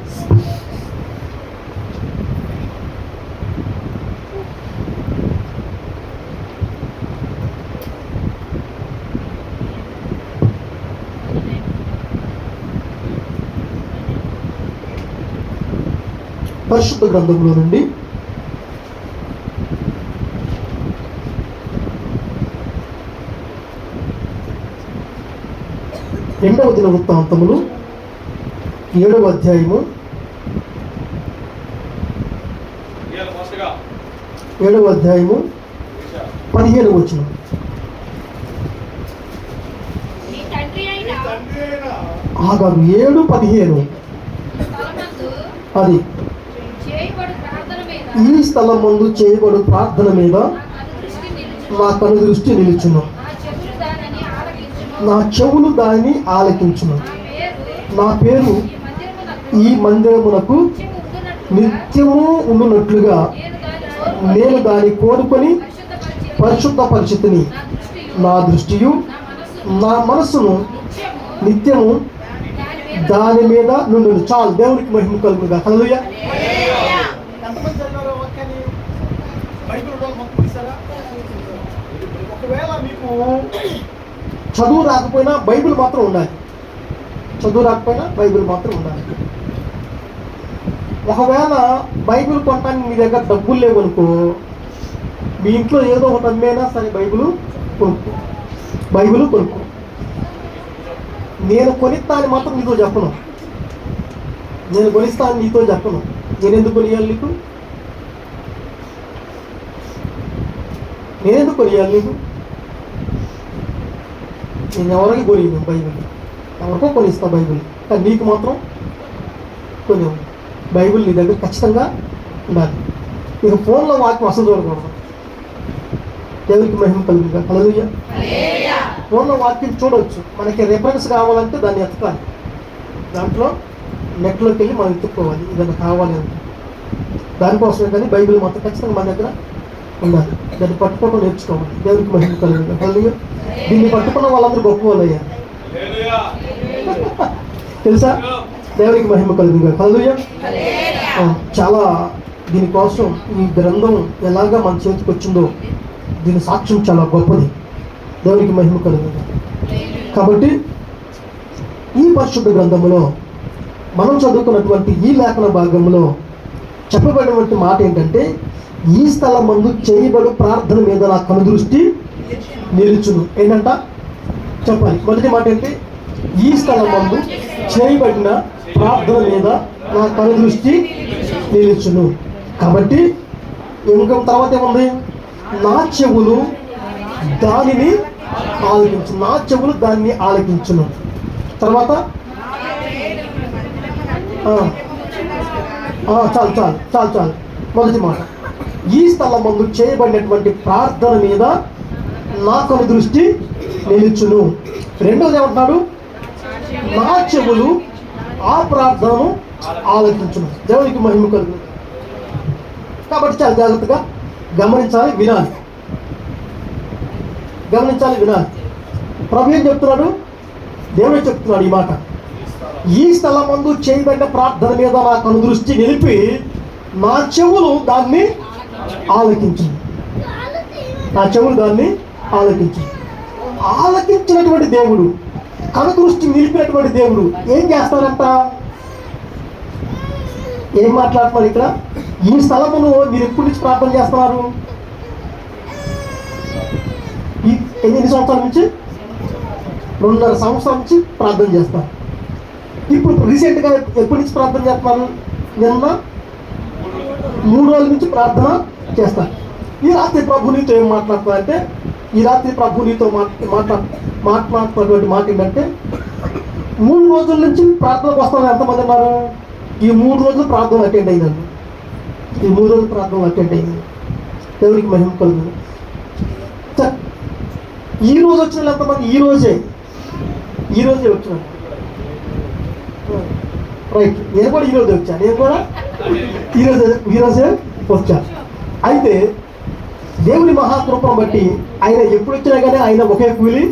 పరిశుద్ధ గ్రంథంలో నుండి రెండవ దినవృత్తాంతములు 7వ అధ్యాయము 15వ వచనం. ఆగారు 7:15. అది ఈ స్థలం ముందు చేయబడు ప్రార్థన మీద నా కను దృష్టి నిలుచును, నా చెవులు దానిని ఆలకించును. నా పేరు ఈ మందిరమునకు నిత్యము ఉండునట్లుగా నేను దాన్ని కోరుకొని పరిశుద్ధ పరిస్థితిని, నా దృష్టియు నా మనస్సును నిత్యము దాని మీద నుండి. చాలు. దేవునికి మహిమ కలుగుగా. హల్లెలూయా. ఒకవేళ మీకు చదువు రాకపోయినా బైబిల్ మాత్రం ఉండాలి. చదువు రాకపోయినా బైబిల్ మాత్రం ఉండాలి. ఒకవేళ బైబిల్ కొనడానికి మీ దగ్గర డబ్బులు లేవనుకో, మీ ఇంట్లో ఏదో ఒకటి అమ్మేనా సరే బైబిల్ కొనుక్కో. నేను కొనిస్తాను మాత్రం నీతో చెప్పను. నేను కొనిస్తాను నీతో చెప్పను. నేను ఎందుకు కొనియాలి నీకు? నేనెందుకు కొనియాలి నీకు? నేను ఎవరికి కొనియను బైబిల్. ఎవరికో కొనిస్తా బైబిల్, కానీ నీకు మాత్రం కొనివ్వు. బైబిల్ నీ దగ్గర ఖచ్చితంగా ఉండాలి. ఇక ఫోన్లో వాక్యం అసలు చూడకూడదు. దేవునికి మహిమ కలుగుగా. హల్లెలూయా. ఫోన్లో వాక్యం చూడవచ్చు. మనకి రెఫరెన్స్ కావాలంటే దాన్ని ఎత్తుకాలి. దాంట్లో నెట్లోకి వెళ్ళి మనం ఎత్తుక్కోవాలి ఏదైనా కావాలి అంటే. దానికోసమే కానీ బైబిల్ మాత్రం ఖచ్చితంగా మన దగ్గర ఉండాలి. దాన్ని పట్టుకోవడం నేర్చుకోవాలి. దేవునికి మహిమ కలుగుగా. హల్లెలూయా. దీన్ని పట్టుకున్న వాళ్ళందరూ గొప్ప వాళ్ళు అయ్యారు. తెలుసా? దేవునికి మహిమ కలుగుగా. హల్లెలూయా. చాలా దీనికోసం ఈ గ్రంథం ఎలాగా మన చేతికి వచ్చిందో దీని సాక్ష్యం చాలా గొప్పది. దేవునికి మహిమ కలుగుగా. కాబట్టి ఈ పరిశుద్ధ గ్రంథంలో మనం చదువుకున్నటువంటి ఈ లేఖన భాగంలో చెప్పబడినటువంటి మాట ఏంటంటే, ఈ స్థలం మందు చేయబడు ప్రార్థన మీద నా కనుదృష్టి నిలుచును. ఏంటంట చెప్పాలి. మొదటి మాట ఏంటి? ఈ స్థలం మందు చేయబడిన ప్రార్థన మీద నా కనుదృష్టి నిలుచును. కాబట్టి ఇంకా తర్వాత ఏముంది? నా చెవులు దానిని ఆలకించు. నా చెవులు దాన్ని ఆలకించును. తర్వాత చాలు. మొదటి మాట, ఈ స్థలం మందు చేయబడినటువంటి ప్రార్థన మీద నా కను దృష్టి నిలుచును. రెండోది ఏమంటున్నాడు? నా చెవులు ఆ ప్రార్థనను ఆలకించును. దేవునికి మహిమ కలుగు. కాబట్టి చాలా జాగ్రత్తగా గమనించాలి, వినాలి. ప్రభు ఏం చెప్తున్నాడు? దేవుడే చెప్తున్నాడు ఈ మాట. ఈ స్థలం మందు చేయబడిన ప్రార్థన మీద నా కను దృష్టి నిలిపి నా చెవులు దాన్ని ఆలకించింది. ఆలకించినటువంటి దేవుడు, కను దృష్టి నిలిపినటువంటి దేవుడు ఏం చేస్తారంట? ఏం మాట్లాడుతున్నారు ఇక్కడ? ఈ స్థలమును మీరు ఎప్పటి నుంచి ప్రార్థన చేస్తున్నారు? ఎన్ని సంవత్సరాల నుంచి? 2.5 సంవత్సరాల నుంచి ప్రార్థన చేస్తారు. ఇప్పుడు రీసెంట్గా ఎప్పటి నుంచి ప్రార్థన చేస్తున్నారు? నిన్న 3 రోజుల నుంచి ప్రార్థన చేస్తాను. ఈ రాత్రి ప్రభు నీతో ఏం మాట్లాడుతానంటే, ఈ రాత్రి ప్రభు నీతో మాట్లాడుతున్నటువంటి మాట ఏంటంటే, 3 రోజుల నుంచి ప్రార్థనకు వస్తాను. ఎంతమంది ఉన్నారు? ఈ 3 రోజులు ప్రార్థన అటెండ్ అయిందండి. ఈ 3 రోజులు ప్రార్థన అటెండ్ అయింది. దేవునికి మహిమ కలుగుతుంది. ఈ రోజు వచ్చిన వాళ్ళు ఎంతమంది? ఈ రోజే వచ్చినాను. రైట్, నేను కూడా ఈరోజే వచ్చాను. నేను కూడా ఈరోజే వచ్చాను. అయితే దేవుని మహాకృపను బట్టి ఆయన ఎప్పుడు వచ్చినా కానీ ఆయన ఒకే కూలి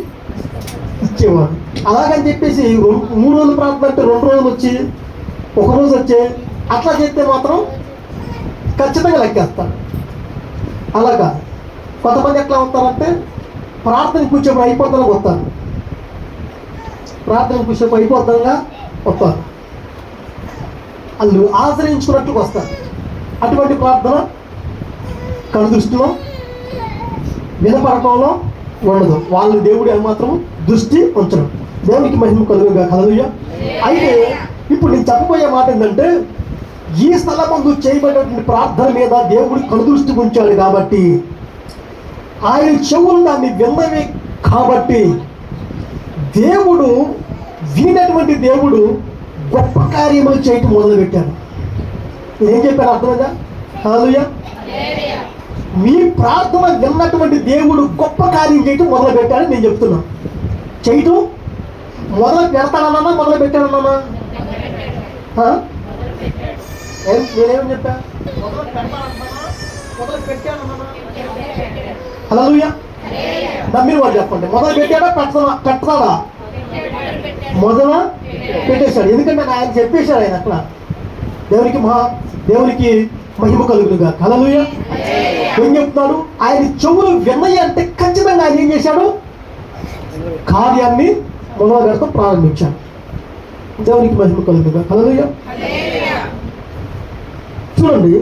ఇచ్చేవాడు. అలాగని చెప్పేసి 3 రోజులు ప్రార్థన అంటే 2 రోజులు వచ్చి 1 రోజు వచ్చే అట్లా చేస్తే మాత్రం ఖచ్చితంగా లెక్కేస్తాడు. అలాగా కొంతమంది ఎట్లా వస్తారంటే, ప్రార్థన కూర్చోబడి అయిపోతానికి వస్తారు. ప్రార్థన కూర్చోబడి అయిపోతాగా వస్తారు. వాళ్ళు ఆశ్రయించుకున్నట్టుకు వస్తారు. అటువంటి ప్రార్థన కను దృష్టిలో వినపడటంలో ఉండదు. వాళ్ళు దేవుడు ఏమాత్రం దృష్టి ఉంచడం. దేవునికి మహిమ కలుగుగా. హల్లెలూయా. అయితే ఇప్పుడు నేను చెప్పబోయే మాట ఏంటంటే, ఈ స్థలమందు చేయబడినటువంటి ప్రార్థన మీద దేవుడు కనుదృష్టి ఉంచాడు కాబట్టి, ఆయన చెవులు దాన్ని విన్నవి కాబట్టి, దేవుడు వినటువంటి దేవుడు గొప్ప కార్యములు చేయటం మొదలుపెట్టాడు. ఏం చెప్పాను అర్థమైందా? హల్లెలూయా. మీ ప్రార్థన విన్నటువంటి దేవుడు గొప్ప కార్యం చేయటం మొదలుపెట్టాడని నేను చెప్తున్నాను. చేయటం మొదలు పెడతానన్నా మొదలు పెట్టానన్నా? నేనేమని చెప్పా? మొదలు పెట్టానన్నా? హల్లెలూయా. నమ్మిన వాడు చెప్పండి. మొదలు పెట్టాడా పెట్టాడా? మొదలు పెట్టేశాడు. ఎందుకంటే ఆయన చెప్పేశాడు. ఆయన అట్లా దేవునికి మహిమ కలుగునుగా. హల్లెలూయా. ఏం చెప్తున్నాడు? ఆయన చెవులు విన్నయి అంటే ఖచ్చితంగా ఆయన ఏం చేశాడు? కార్యాన్ని మొదలు పెడతాం ప్రారంభించాడు. దేవునికి మహిమ కలుగునుగా. హల్లెలూయా. చూడండి,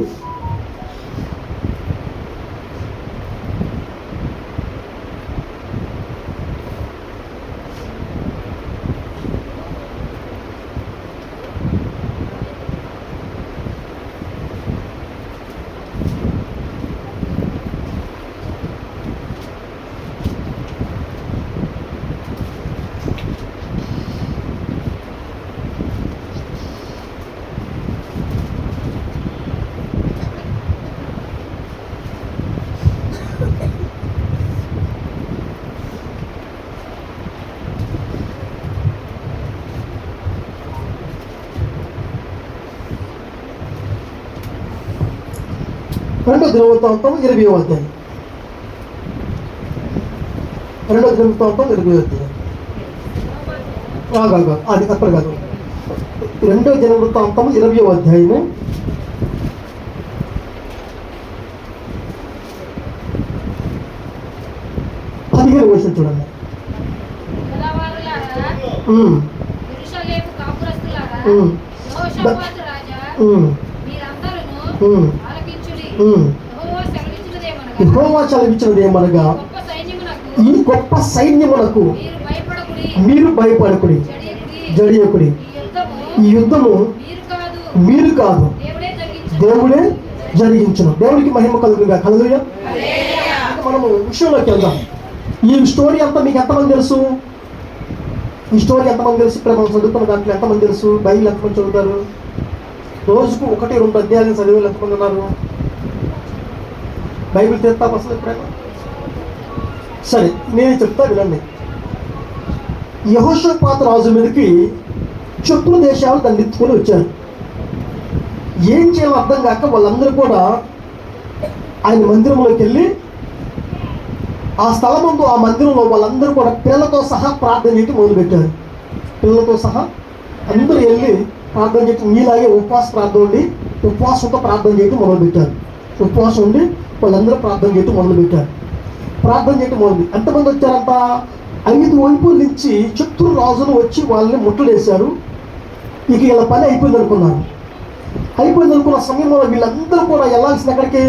రెండో దినవృత్తాంతం 20వ అధ్యాయం. 2వ దినవృత్తాంతం 20వ అధ్యాయం. అది అక్కడ కాదు. 2వ దినవృత్తాంతం 20వ అధ్యాయము 15వ వచనం చూడండి. యెహోవా సెలవిచ్చినది ఏమనగా, ఈ గొప్ప సైన్యమునకు మీరు భయపడకుడి, జడియకుడి. ఈ యుద్ధము మీరు కాదు, దేవుడే జరిగించును. దేవుడికి మహిమ కలుగుగా. హల్లెలూయా. మనము విషయంలోకి వెళ్దాం. ఈ స్టోరీ అంతా మీకు ఎంతమంది తెలుసు? ఈ స్టోరీ ఎంతమంది తెలుసు? ఇక్కడ మనం చదువుతున్న దాంట్లో ఎంతమంది తెలుసు? బైబిల్ ఎంతమంది చదువుతారు? రోజుకు 1-2 అధ్యాయాలు చదివేలు ఎంతమంది ఉన్నారు? బైబిల్ తెస్తాం అసలు ఎప్పుడైనా? సరే, నేను చెప్తా వినండి. యెహోషాపాతు రాజు మీదకి శత్రు దేశాలు దండెత్తుకొని వచ్చారు. ఏం చేయాలో అర్థం కాక వాళ్ళందరూ కూడా ఆయన మందిరంలోకి వెళ్ళి, ఆ స్థలం ముందు ఆ మందిరంలో వాళ్ళందరూ కూడా పిల్లలతో సహా ప్రార్థన చేయటం మొదలుపెట్టారు. పిల్లలతో సహా అందరూ వెళ్ళి ప్రార్థన చేయటం, మీలాగే ఉపవాసంతో ప్రార్థన చేయటం మొదలుపెట్టారు. ఉపవాసం ఉండి వాళ్ళందరూ ప్రార్థన చేయటం మొదలుపెట్టారు. ఎంతమంది వచ్చారంట? 5 వైపుల నుంచి శత్రు రాజులు వచ్చి వాళ్ళని ముట్టలేశారు. ఇక ఇలా పని అయిపోయింది అనుకున్న సమయంలో వీళ్ళందరూ కూడా వెళ్ళాల్సిన ఎక్కడికి?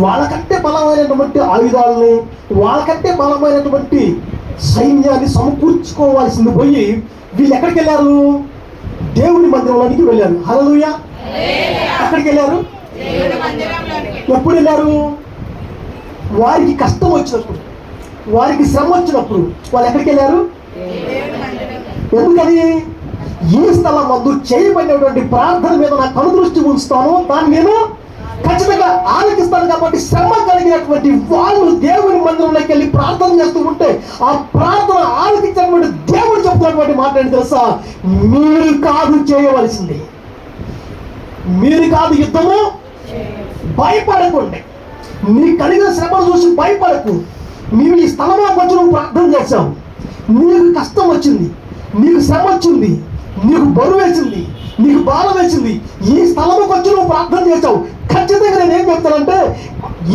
వాళ్ళకంటే బలమైనటువంటి ఆయుధాలని, వాళ్ళకంటే బలమైనటువంటి సైన్యాన్ని సమకూర్చుకోవాల్సింది పోయి వీళ్ళు ఎక్కడికి వెళ్ళారు? దేవుని మందిరంలోనికి వెళ్ళారు. హల్లెలూయా. ఎక్కడికి వెళ్ళారు? ఎప్పుడు వెళ్ళారు? వారికి కష్టం వచ్చినప్పుడు, వారికి శ్రమ వచ్చినప్పుడు వాళ్ళు ఎక్కడికి వెళ్ళారు? ఎందుకని? ఈ స్థలం మందు చేయబడినటువంటి ప్రార్థన మీద నా కనుదృష్టి ఉంచుతాను, దాన్ని నేను ఖచ్చితంగా ఆలోచిస్తాను. కాబట్టి శ్రమ కలిగినటువంటి వాళ్ళు దేవుని మందిరంలోకి వెళ్ళి ప్రార్థన చేస్తూ ఉంటే ఆ ప్రార్థన ఆలోచించినటువంటి దేవుడు చెప్తున్నటువంటి మాట ఏంటి తెలుసా? మీరు కాదు చేయవలసింది, మీరు కాదు యుద్ధము, భయపడకండి. నీ కలిగిన శ్రమను చూసి భయపడకు. నీవు ఈ స్థలంలోకి వచ్చి నువ్వు ప్రార్థన చేశావు, నీకు కష్టం వచ్చింది, నీకు శ్రమ వచ్చింది, నీకు బరువు వేసింది, నీకు బాధ వేసింది, ఈ స్థలంలోకి వచ్చి నువ్వు ప్రార్థన చేశావు. ఖచ్చితంగా నేను ఏం చెప్తానంటే,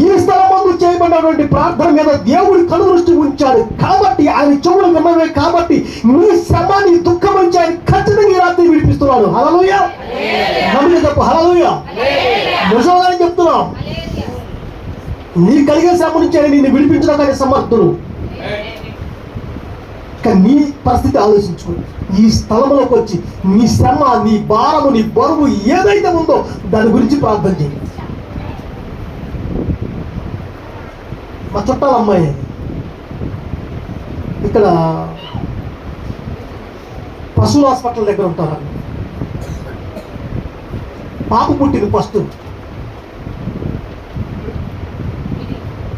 ఈ స్థలమందు చేయబడినటువంటి ప్రార్థన మీద దేవుడి కనుదృష్టి ఉంచాడు కాబట్టి, ఆయన చెవులు విన్నవే కాబట్టి నీ శ్రమ, నీ దుఃఖం నుంచి ఆయన ఖచ్చితంగా ఈ రాత్రి విడిపిస్తున్నాడు. హల్లెలూయా, నమ్మిన చెప్పు హల్లెలూయా. నిజంగానే చెప్తున్నాం, నీ కలిగే శ్రమ నుంచి ఆయన నిన్ను విడిపించడానికి సమర్థుడు. కానీ నీ పరిస్థితి ఆలోచించుకోండి. ఈ స్థలంలోకి వచ్చి నీ శ్రమ, నీ భారము, నీ బరువు ఏదైతే ఉందో దాని గురించి ప్రార్థన చేయండి. మా చుట్టాల అమ్మాయి ఇక్కడ పశువుల హాస్పిటల్ దగ్గర ఉంటారు. పాప పుట్టింది ఫస్ట్.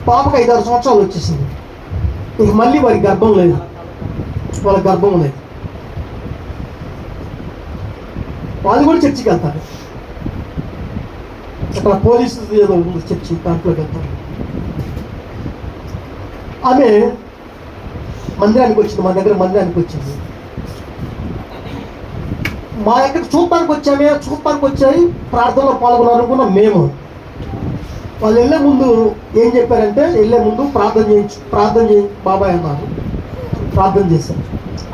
పాపకు 5-6 సంవత్సరాలు వచ్చేసింది. ఇక మళ్ళీ వారికి గర్భం లేదు, వాళ్ళ గర్భం లేదు. వాళ్ళు కూడా చర్చికి వెళ్తారు. అక్కడ పోలీసు ఏదో ఉంది చర్చి, దాంట్లోకి వెళ్తారు. ఆమె మందిరానికి వచ్చింది, మా దగ్గర మందిరానికి వచ్చింది. మా దగ్గర చూడటానికి వచ్చాయి, ప్రార్థనలో పాల్గొనాలనుకున్నాం మేము. వాళ్ళు వెళ్ళే ముందు ఏం చెప్పారంటే, వెళ్ళే ముందు ప్రార్థన చేయి బాబాయ్ అన్నారు. ప్రార్థన చేశారు.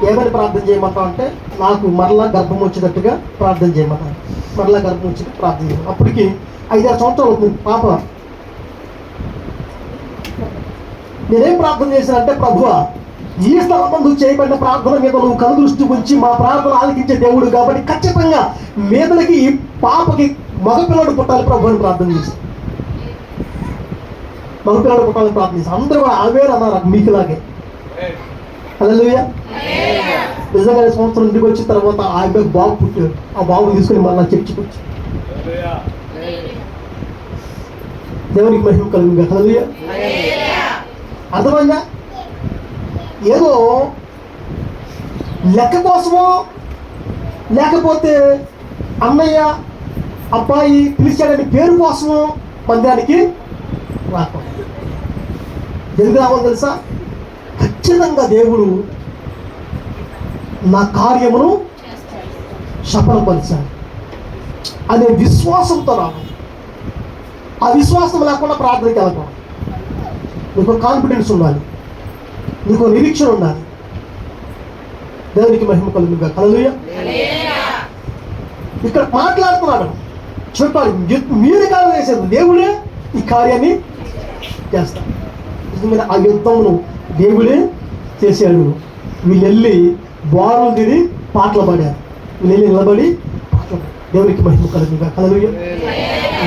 ఏమైనా ప్రార్థన చేయమంటాం అంటే, నాకు మరలా గర్భం వచ్చేటట్టుగా ప్రార్థన చేయమన్నారు. మరలా గర్భం వచ్చేటట్టు ప్రార్థన చేయమని. అప్పటికి 5-6 సంవత్సరాలు అవుతుంది పాప. నేనేం ప్రార్థన చేశానంటే, ప్రభువా, ఈ స్థలమందు చేయబడిన ప్రార్థన మీద నువ్వు కనుదృష్టి ఉంచి మా ప్రార్థన ఆలకించే దేవుడు కాబట్టి ఖచ్చితంగా మీదకి ఈ పాపకి మగపిల్లడు పుట్టాలి ప్రభు అని ప్రార్థన చేశాను. మగపిల్లడు పుట్టాలని ప్రార్థన చేశాను. అందరూ కూడా ఆవేరు అన్నారు మీకులాగే. హల్లెలూయా. నిజంగా సంవత్సరం ఇంటికి వచ్చిన తర్వాత ఆ అబ్బాయి బాబు పుట్టాడు. ఆ బాబుని తీసుకుని మళ్ళీ చర్చికి వచ్చి దేవునికి మహిమ కలుగుగా. హల్లెలూయా. అర్థమైందా? ఏదో లెక్క కోసమో లేకపోతే అన్నయ్య అబ్బాయి పిలిచాడని పేరు కోసమో మందిరానికి రాకూడదు. ఎందుకు రావాలి తెలుసా? ఖచ్చితంగా దేవుడు నా కార్యమును సఫలపరిచాడు అనే విశ్వాసంతో రావాలి. ఆ విశ్వాసం లేకుండా ప్రార్థనకి వెళ్ళకూడదు. నీకు కాన్ఫిడెన్స్ ఉండాలి, నీకు నిరీక్షణ ఉండాలి. దేవునికి మహిమ కలుగుగా. హల్లెలూయా. ఇక్కడ మాట్లాడుతున్నాడు, చెప్పాలి మీరు కాదు చేసేది, దేవుడే ఈ కార్యాన్ని చేస్తాడు. నిజంగా ఆ యుద్ధమును దేవుడే చేశాడు. వీళ్ళు వెళ్ళి బారులు తిరిగి పాటలు పాడారు. వీళ్ళు వెళ్ళి నిలబడి పాటలు పాడారు. దేవునికి మహిమ కలుగుగా. హల్లెలూయా.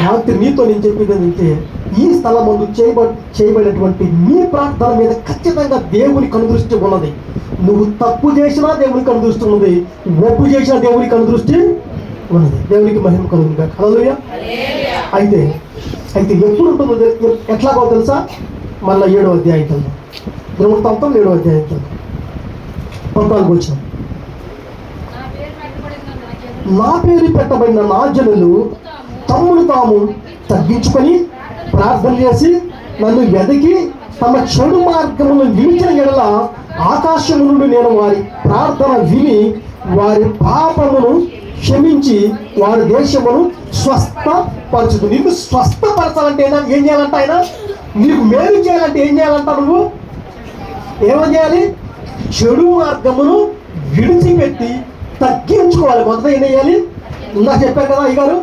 రాత్రి నీతో నేను చెప్పేది ఏంటంటే, ఈ స్థలం ముందు చేయబడినటువంటి మీ ప్రార్థన మీద ఖచ్చితంగా దేవుని కనుదృష్టి ఉన్నది. నువ్వు తప్పు చేసినా దేవుని కనుదృష్టి ఉన్నది, ఒప్పు చేసినా దేవుని కనుదృష్టి ఉన్నది. దేవునికి మహిమ కలుగుగా. హల్లెలూయా. అయితే ఎప్పుడు ఉంటుందో ఎట్లాగో తెలుసా? మళ్ళీ 7వ అధ్యాయం వెళ్దాం. దినవృత్తాంతం 7వ అధ్యాయం వెళ్దాం. 14 వచ్చిన నా పేరు పెట్టబడిన నా జనులు తమ్మును తాము తగ్గించుకొని ప్రార్థన చేసి నన్ను వెదకి తమ చెడు మార్గమును విడిచిన ఎడల ఆకాశము నుండి నేను వారి ప్రార్థన విని వారి పాపమును క్షమించి వారి దేశమును స్వస్థపరచుదు. నిన్ను స్వస్థపరచాలంటే ఏం చేయాలంట? ఆయన నీకు మేలు చేయాలంటే ఏం చేయాలంట? నువ్వు ఏమని చేయాలి? చెడు మార్గమును విడిచిపెట్టి తగ్గించుకోవాలి. మొదట ఏం చేయాలి? ఇందాక చెప్పారు కదా అయ్యగారు,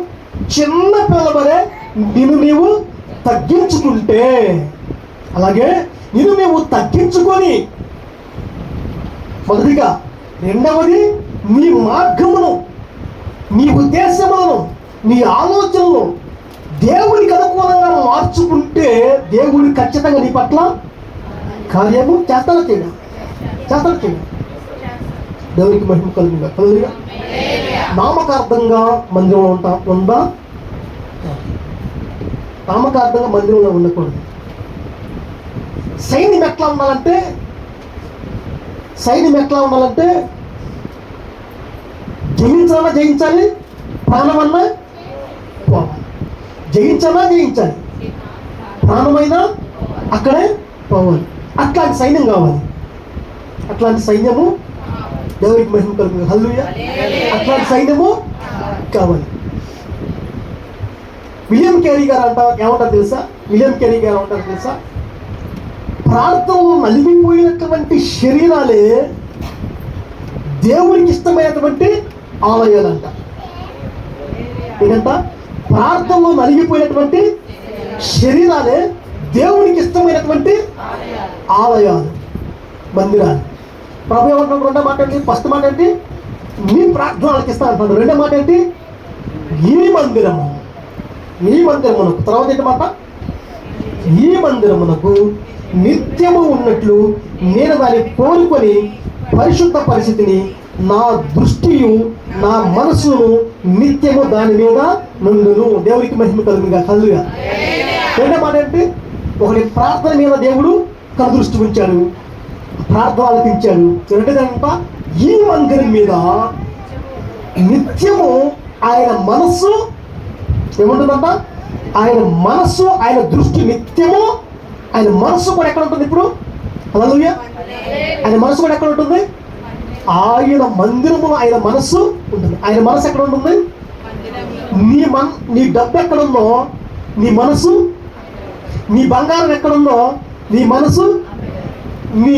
చిన్న పిల్లవరే నిన్ను నీవు తగ్గించుకుంటే, అలాగే నిన్ను నీవు తగ్గించుకొని మొదటిగా, రెండవది నీ మార్గమును, నీ ఉద్దేశములను, నీ ఆలోచనలు దేవునికి అనుకూలంగా సిద్ధపరచుకుంటే దేవుడు ఖచ్చితంగా నీ పట్ల కార్యము చేస్తాడు చేయడం. దేవునికి మహిమ కలుగుగా. నామకార్థంగా మందిరంలో ఉందా? నామకార్థంగా మందిరంలో ఉండకూడదు. సైన్యం ఎట్లా ఉండాలంటే జయించాలా జయించాలి, ప్రాణమన్నా పోవాలి. జయించాలి, ప్రాణమైనా అక్కడే పోవాలి. అట్లాంటి సైన్యం కావాలి. అట్లాంటి సైన్యము దేవునికి మహిమ కలుగుతుంది. హల్లెలూయా. అట్లాంటి సైన్యము కావాలి. విలియం కేరీ గారు ఏమంటారు తెలుసా? ప్రార్థనలో నలిగిపోయినటువంటి శరీరాలే దేవునికి ఇష్టమైనటువంటి ఆలయాలంట. ఏంటంట? ప్రార్థనలో నలిగిపోయినటువంటి శరీరాలే దేవునికి ఇష్టమైనటువంటి ఆలయాలు, మందిరాలు. ప్రభు ఏమంటున్నాడు? రెండో మాట ఏంటి? ఫస్ట్ మాట ఏంటి? మీ ప్రార్థనలకు ఇస్తా అంటున్నాడు. రెండో మాట ఏంటి? ఈ మందిరమునకు తర్వాత ఏంటి మాట? ఈ మందిరమునకు నిత్యము ఉన్నట్లు నేను దాన్ని కోరుకొని పరిశుద్ధ పరిస్థితిని నా దృష్టియు నా మనసును నిత్యము దాని మీద నుండును. దేవునికి మహిమ కలుగుగా. హల్లెలూయా. రెండో మాట ఏంటి? ఒకటి ప్రార్థన మీద దేవుడు కనుదృష్టి ఉంచాడు, ప్రార్థన ఆలకించాడు. రెండోదంట ఈ మందిరం మీద నిత్యము ఆయన మనస్సు ఏముంటుందంట? ఆయన దృష్టి నిత్యము, ఆయన మనస్సు కూడా ఎక్కడ ఉంటుంది ఇప్పుడు? హల్లెలూయా. ఆయన మనస్సు కూడా ఎక్కడ ఉంటుంది? ఆయన మందిరములో ఆయన మనస్సు ఉంటుంది. ఆయన మనస్సు ఎక్కడ ఉంటుంది? నీ డబ్బు ఎక్కడుందో నీ మనసు, నీ బంగారం ఎక్కడుందో నీ మనసు, నీ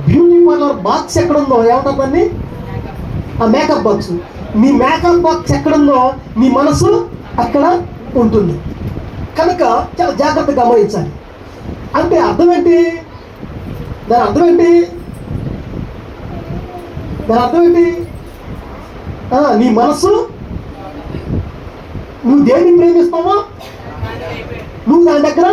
బ్యూటీ పార్లర్ బాక్స్ ఎక్కడుందో ఏమంటారు దాన్ని? ఆ మేకప్ బాక్స్. నీ మేకప్ బాక్స్ ఎక్కడుందో నీ మనసు అక్కడ ఉంటుంది. కనుక చాలా జాగ్రత్తగా గమనించాలి. అంటే అర్థం ఏంటి? దాని అర్థం ఏంటి? నీ మనసు, నువ్వు దేన్ని ప్రేమిస్తావో నువ్వు దాని దగ్గర,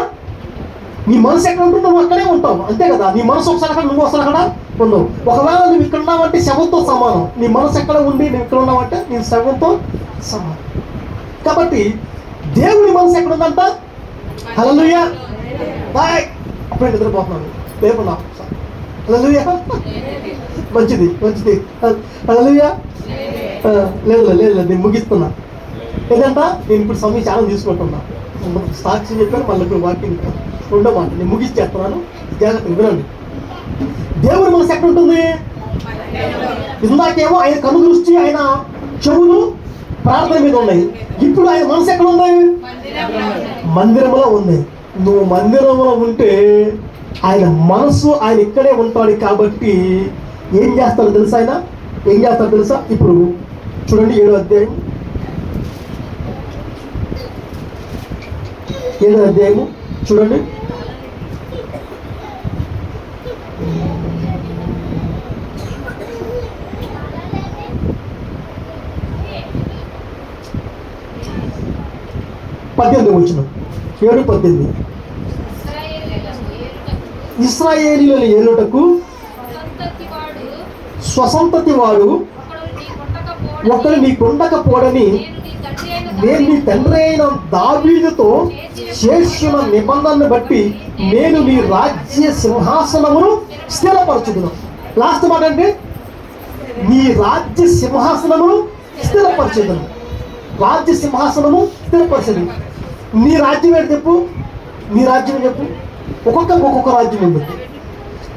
నీ మనసు ఎక్కడ ఉంటుందో నువ్వు అక్కడే ఉంటావు. అంతే కదా? నీ మనసు ఒకసారి అక్కడ, నువ్వు ఒకసారి అక్కడ ఉండవు. ఒకవేళ నువ్వు ఇక్కడ ఉన్నావంటే శవంతో సమానం. నీ మనసు ఎక్కడ ఉండి నువ్వు ఇక్కడ ఉన్నావంటే నీ శవంతో సమానం. కాబట్టి దేవుని మనసు ఎక్కడ ఉందంట? హల్లెలూయా. అప్పుడే నిద్రపోతున్నాను, లేకున్నా. హల్లెలూయా. మంచిది. హల్లెలూయా. లేదు నేను ముగిస్తున్నా. ఏదంట? నేను ఇప్పుడు సమయం చాలా తీసుకుంటున్నా. సాక్షి చెప్పాను, మళ్ళీ ఇప్పుడు వాకింగ్ రెండో మాట నేను ముగిచ్చేస్తున్నాను. జాగ్రత్తగా వినండి. దేవుని మనసు ఎక్కడ ఉంటుంది? ఇందాకేమో ఆయన కను దృష్టి, ఆయన చెవులు ప్రార్థన మీద ఉన్నాయి. ఇప్పుడు ఆయన మనసు ఎక్కడ ఉంది? మందిరంలో ఉంది. నువ్వు మందిరంలో ఉంటే ఆయన మనసు ఆయన ఇక్కడే ఉంటాడు. కాబట్టి ఏం చేస్తాడు తెలుసా? ఇప్పుడు చూడండి 7వ అధ్యాయం 7వ అధ్యాయము చూడండి. వచ్చిన 7:18 ఇశ్రాయేలీయులను ఏలుటకు స్వసంతతి వాడు ఒకడు నీకుండకపోడని నేను నీ తండ్రి అయిన దావీదుతో చేసిన నిబంధనను బట్టి నేను నీ రాజ్య సింహాసనమును స్థిరపరచుదును. లాస్ట్ మాట అంటే నీ రాజ్య సింహాసనమును స్థిరపరచుదును. రాజ్య సింహాసనము స్థిరపరచదు. నీ రాజ్యం ఏంటి చెప్పు? ఒక్కొక్క రాజ్యం ఉంటుంది.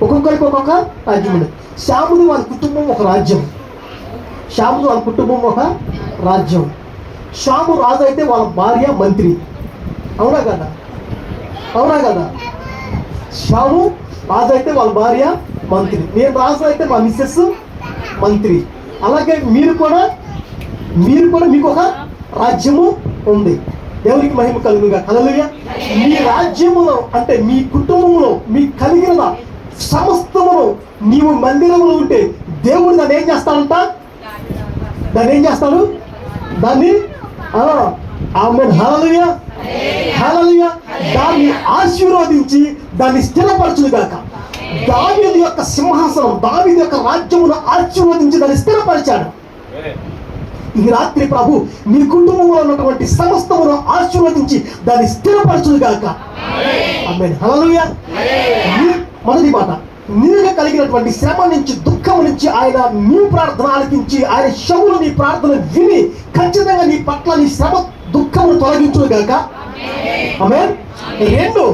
ఒక్కొక్కరికి ఒక్కొక్క రాజ్యం ఉండదు. శాములు వాళ్ళ కుటుంబం ఒక రాజ్యం. శాము రాజు అయితే వాళ్ళ భార్య మంత్రి. అవునా కదా? శాము రాజు అయితే వాళ్ళ భార్య మంత్రి. నేను రాజు అయితే మా మిస్సెస్ మంత్రి. అలాగే మీరు కూడా మీకు ఒక రాజ్యము ఉంది. దేవునికి మహిమ కలుగుగా. హల్లెలూయా. మీ రాజ్యములో అంటే మీ కుటుంబంలో మీకు కలిగిన సమస్తమును నీవు మందిరములో ఉంటే దేవుడు దాన్ని ఏం చేస్తాడంట? దాన్ని ఆమేన్. హల్లెలూయా. హల్లెలూయా. దాన్ని ఆశీర్వదించి దాన్ని స్థిరపరచును గాక. దావీదు యొక్క సింహాసనం, దావీదు యొక్క రాజ్యమును ఆశీర్వదించి దాన్ని స్థిరపరిచాడు. ఈ రాత్రి ప్రభు నీ కుటుంబంలో ఉన్నటువంటి సమస్తమును ఆశీర్వదించి దాన్ని స్థిరపరచును గాక. ఆమేన్. హల్లెలూయా. మొదటి మాట, నీకు కలిగినటువంటి శ్రమ నుంచి, దుఃఖం నుంచి ఆయన నీ ప్రార్థన ఆలకించి, ఆయన శవులు నీ ప్రార్థన విని ఖచ్చితంగా నీ పట్ల నీ శ్రమ దుఃఖమును తొలగించును గాక. ఆమేన్. రెండు,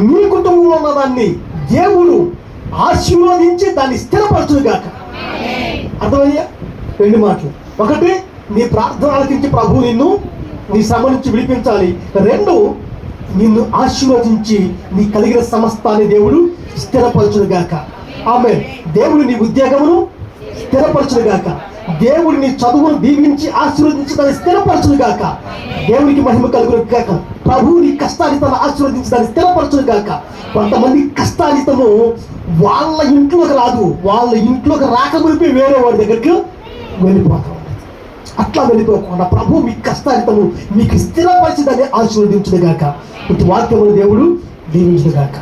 నీ కుటుంబంలో ఉన్న దాన్ని దేవుడు ఆశీర్వదించి దాన్ని స్థిరపరచును గాక. అర్థమయ్యా? రెండు మాటలు. ఒకటి, నీ ప్రార్థన ఆలకించి ప్రభు నిన్ను నీ శ్రమ నుంచి విడిపించాలి. రెండు, నిన్ను ఆశీర్వదించి నీ కలిగిన సమస్తాన్ని దేవుడు స్థిరపరచును గాక. ఆమేన్. దేవుడు నీ ఉద్యోగమును స్థిరపరచును గాక. దేవుడు నీ చదువును దీవించి ఆశీర్వదించి దాన్ని స్థిరపరచును గాక. దేవునికి మహిమ కలుగును గాక. ప్రభు నీ కష్టాలితను ఆశీర్వదించి దాన్ని స్థిరపరచును గాక. కొంతమంది కష్టాలితము వాళ్ళ ఇంట్లోకి రాదు, వాళ్ళ ఇంట్లోకి రాకమునిపై వేరే వాడి దగ్గరికి వెళ్ళిపోతాం. అట్లా వెళ్ళిపోకుండా ప్రభు మీ కష్టాలితము మీకు స్థిరపరిచి దాన్ని ఆశీర్వదించును గాక. ఇటు వాక్యమును దేవుడు దీవించును గాక.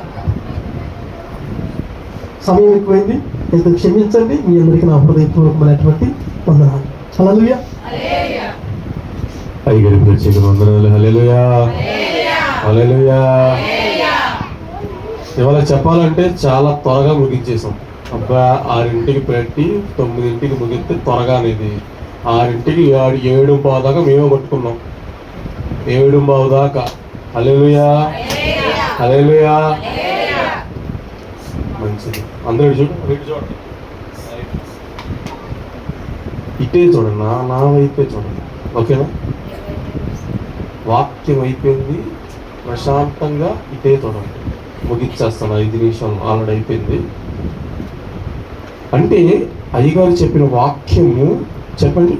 సమయం ఎక్కువైంది, అయితే క్షమించండి. మీ అందరికీ నా హృదయపూర్వకమైనటువంటి వందనాలు. హల్లెలూయా. అయ్యగారి ప్రత్యేక వందనాలు. హల్లెలూయా, హల్లెలూయా. ఇవాళ చెప్పాలంటే చాలా త్వరగా ముగించేసాం. అబ్బా 6ంటికి పెట్టి 9ంటికి ముగిస్తే త్వరగా అనేది 6ంటికి 7:15 దాకా మేమే పట్టుకున్నాం. 7:15 దాకా. హల్లెలూయా, హల్లెలూయా. మంచిది. అందరూ చూడండి, ఇటే చూడండి, నా వైపే చూడండి. ఓకేనా? వాక్యం అయిపోయింది, ప్రశాంతంగా ఇటే చూడండి. ముగిచ్చేస్తాను, 5 నిమిషాలు ఆల్రెడీ అయిపోయింది. అంటే అయ్యగారు చెప్పిన వాక్యము చెప్పండి.